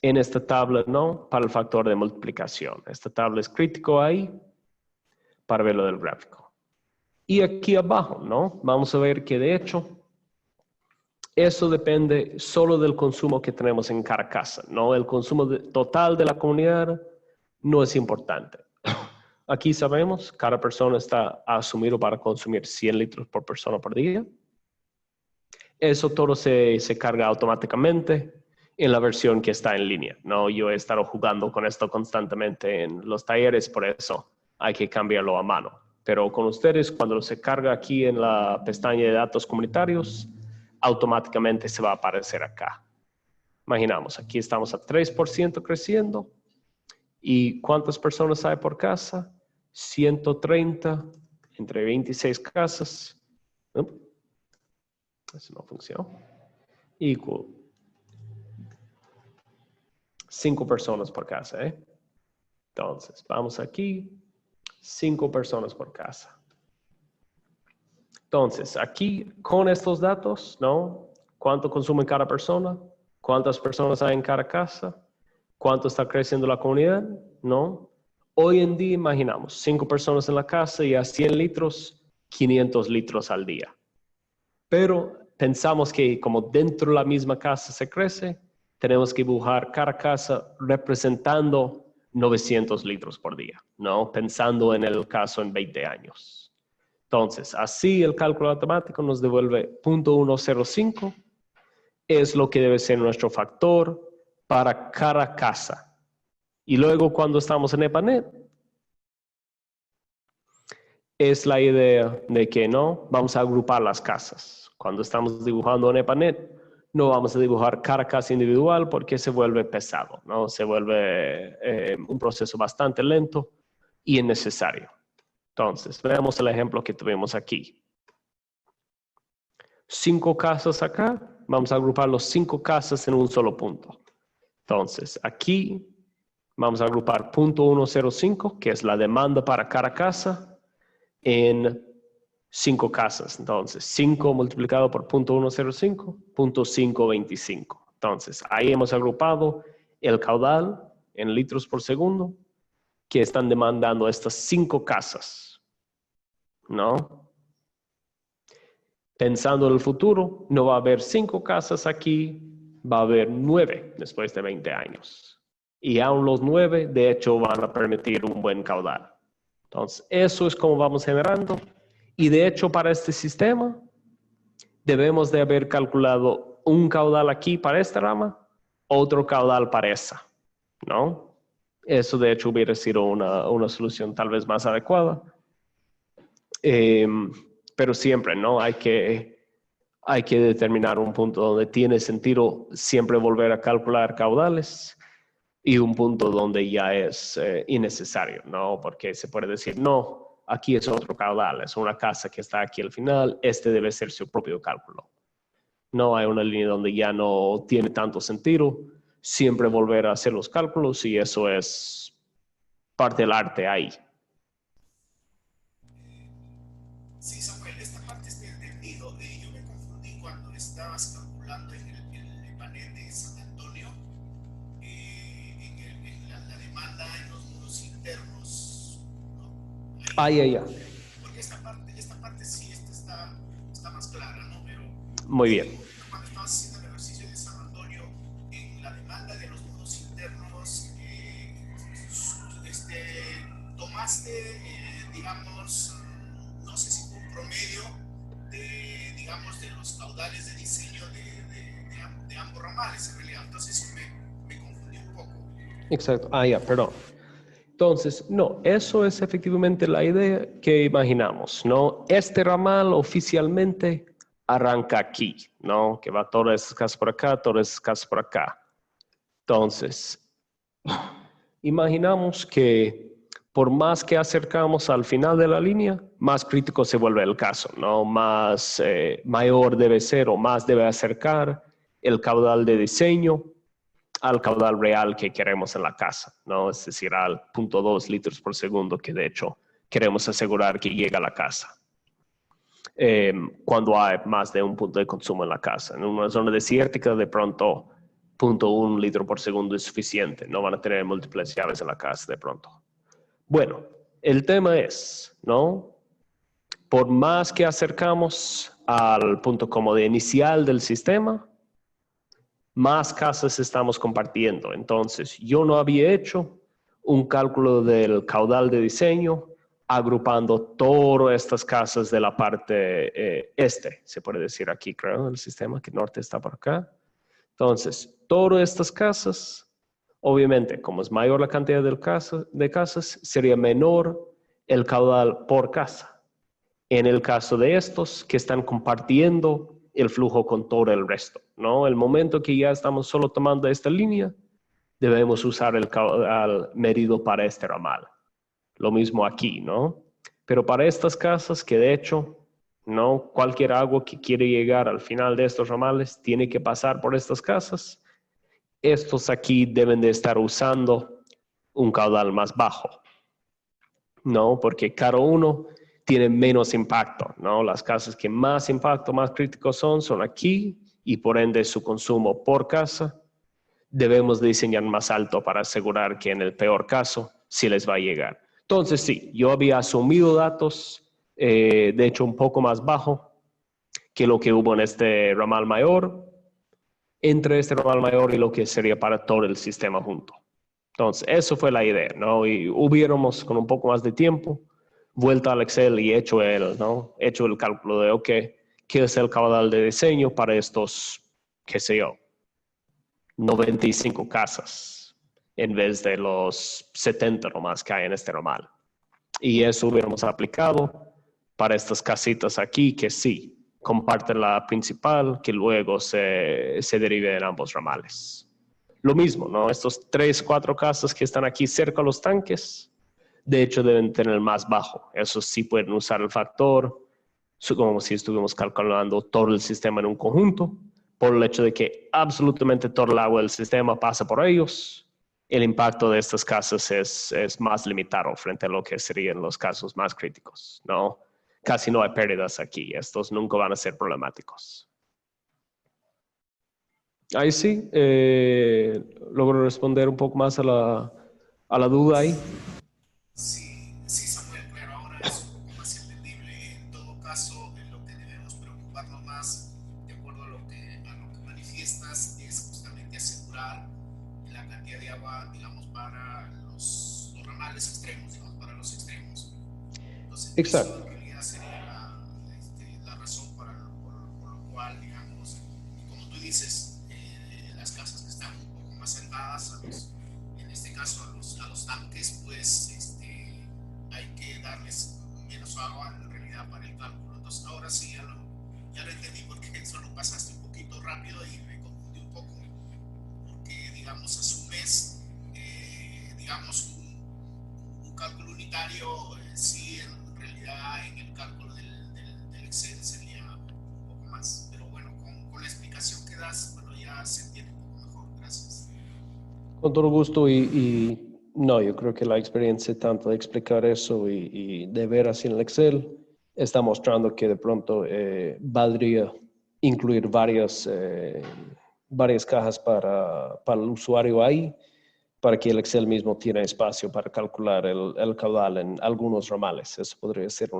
en esta tabla, ¿no? Para el factor de multiplicación. Esta tabla es crítico ahí para ver lo del gráfico. Y aquí abajo, ¿no? Vamos a ver que de hecho, eso depende solo del consumo que tenemos en cada casa, ¿no? El consumo total de la comunidad no es importante. Aquí sabemos, cada persona está asumido para consumir 100 litros por persona por día. Eso todo se carga automáticamente en la versión que está en línea, ¿no? Yo he estado jugando con esto constantemente en los talleres, por eso hay que cambiarlo a mano. Pero con ustedes, cuando se carga aquí en la pestaña de datos comunitarios, automáticamente se va a aparecer acá. Imaginamos, aquí estamos a 3% creciendo. ¿Y cuántas personas hay por casa? 130 entre 26 casas. Eso no funcionó. Equal 5 personas por casa, ¿eh? Entonces, vamos aquí. 5 personas por casa. Entonces, aquí con estos datos, ¿no? ¿Cuánto consume cada persona? ¿Cuántas personas hay en cada casa? ¿Cuánto está creciendo la comunidad? ¿No? Hoy en día, imaginamos, 5 personas en la casa y a 100 litros, 500 litros al día. Pero pensamos que como dentro de la misma casa se crece, tenemos que dibujar cada casa representando 900 litros por día, ¿no? Pensando en el caso en 20 años. Entonces, así el cálculo automático nos devuelve 0.105, es lo que debe ser nuestro factor para cada casa. Y luego cuando estamos en EPANET, es la idea de que no vamos a agrupar las casas. Cuando estamos dibujando en EPANET, no vamos a dibujar cada casa individual porque se vuelve pesado, ¿no? Se vuelve un proceso bastante lento y innecesario. Entonces, veamos el ejemplo que tuvimos aquí. 5 casas acá, vamos a agrupar los 5 casas en un solo punto. Entonces, aquí vamos a agrupar 0.105, que es la demanda para cada casa, en 5 casas. Entonces, 5 multiplicado por 0.105, 0.525. Entonces, ahí hemos agrupado el caudal en litros por segundo que están demandando estas 5 casas, ¿no? Pensando en el futuro, no va a haber 5 casas aquí, va a haber 9 después de 20 años. Y aún los 9, de hecho, van a permitir un buen caudal. Entonces, eso es como vamos generando. Y de hecho, para este sistema, debemos de haber calculado un caudal aquí para esta rama, otro caudal para esa, ¿no? Eso de hecho hubiera sido una solución tal vez más adecuada. Pero siempre, ¿no? Hay que determinar un punto donde tiene sentido siempre volver a calcular caudales y un punto donde ya es innecesario, ¿no? Porque se puede decir, no, aquí es otro caudal, es una casa que está aquí al final, este debe ser su propio cálculo. No hay una línea donde ya no tiene tanto sentido siempre volver a hacer los cálculos y eso es parte del arte ahí. Sí, Samuel, esta parte está entendido. Yo me confundí cuando estabas calculando en el panel de San Antonio, en la demanda en los muros internos, ¿no? Ahí, Ya. porque esta parte sí, está más clara, ¿no? Pero Muy bien. cuando estabas haciendo el ejercicio de San Antonio, en la demanda de los muros internos, tomaste, digamos, no sé si fue un promedio de, digamos, de los caudales de diseño de ambos ramales, en realidad. Entonces me confundí un poco. Exacto. Ya, perdón. Entonces, no, eso es efectivamente la idea que imaginamos, ¿no? Este ramal oficialmente arranca aquí, ¿no? Que va todas esas casas por acá, todas esas casas por acá. Entonces, imaginamos que por más que acercamos al final de la línea, más crítico se vuelve el caso, ¿no? Más mayor debe ser o más debe acercar el caudal de diseño al caudal real que queremos en la casa, ¿no? Es decir, al 0.2 litros por segundo que de hecho queremos asegurar que llega a la casa. Cuando hay más de un punto de consumo en la casa. En una zona desértica, de pronto 0.1 litro por segundo es suficiente. No van a tener múltiples llaves en la casa de pronto. Bueno, el tema es, ¿no? Por más que acercamos al punto como de inicial del sistema, más casas estamos compartiendo. Entonces, yo no había hecho un cálculo del caudal de diseño agrupando todas estas casas de la parte este, se puede decir aquí, creo, el sistema, que norte está por acá. Entonces, todas estas casas, obviamente, como es mayor la cantidad de casas, sería menor el caudal por casa. En el caso de estos que están compartiendo el flujo con todo el resto, ¿no? El momento que ya estamos solo tomando esta línea, debemos usar el caudal medido para este ramal. Lo mismo aquí, ¿no? Pero para estas casas que de hecho, ¿no? Cualquier agua que quiere llegar al final de estos ramales tiene que pasar por estas casas. Estos aquí deben de estar usando un caudal más bajo, ¿no? Porque cada uno tiene menos impacto, ¿no? Las casas que más impacto, más críticos son aquí y por ende su consumo por casa debemos diseñar más alto para asegurar que en el peor caso sí les va a llegar. Entonces sí, yo había asumido datos, de hecho un poco más bajo que lo que hubo en este ramal mayor, entre este ramal mayor y lo que sería para todo el sistema junto. Entonces, eso fue la idea, ¿no? Y hubiéramos con un poco más de tiempo vuelto al Excel y hecho el cálculo de, ok, ¿qué es el caudal de diseño para estos, qué sé yo, 95 casas en vez de los 70 nomás que hay en este ramal? Y eso hubiéramos aplicado para estas casitas aquí que sí, comparten la principal que luego se derive en ambos ramales. Lo mismo, ¿no? Estos 3, 4 casas que están aquí cerca de los tanques, de hecho deben tener el más bajo. Eso sí pueden usar el factor, como si estuviéramos calculando todo el sistema en un conjunto, por el hecho de que absolutamente todo el agua del sistema pasa por ellos. El impacto de estas casas es más limitado frente a lo que serían los casos más críticos, ¿no? Casi no hay pérdidas aquí. Estos nunca van a ser problemáticos. Ahí sí, logro responder un poco más a la duda ahí. Sí, sí, Samuel, claro, ahora es un poco más entendible. En todo caso, en lo que debemos preocuparnos más, de acuerdo a lo que manifiestas, es justamente asegurar la cantidad de agua, digamos, para los ramales extremos, digamos, para los extremos. Entonces, Exacto. eso en realidad sería la razón por lo cual, digamos, como tú dices, las casas que están un poco más cercanas en este caso a los tanques, pues hay que darles menos agua en realidad para el cálculo. Entonces ahora sí ya lo entendí, porque eso lo pasaste un poquito rápido y me confundí un poco, porque digamos asumes digamos un cálculo unitario, sí, en realidad en el cálculo del Excel sería un poco más, pero bueno, con la explicación que das, bueno, ya se entiende un poco mejor. Gracias. Con todo gusto y no, yo creo que la experiencia tanto de explicar eso y de ver así en el Excel está mostrando que de pronto valdría incluir varias cajas para el usuario ahí, para que el Excel mismo tiene espacio para calcular el caudal en algunos ramales. Eso podría ser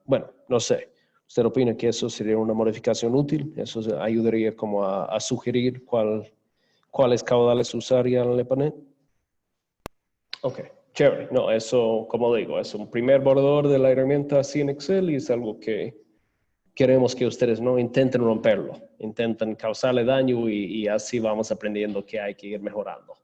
bueno, no sé. ¿Usted opina que eso sería una modificación útil? ¿Eso ayudaría como a sugerir cuáles caudales usaría en el EPANET? Ok, chévere. No, eso, como digo, es un primer borrador de la herramienta así en Excel y es algo que queremos que ustedes no intenten romperlo, intenten causarle daño y así vamos aprendiendo que hay que ir mejorando.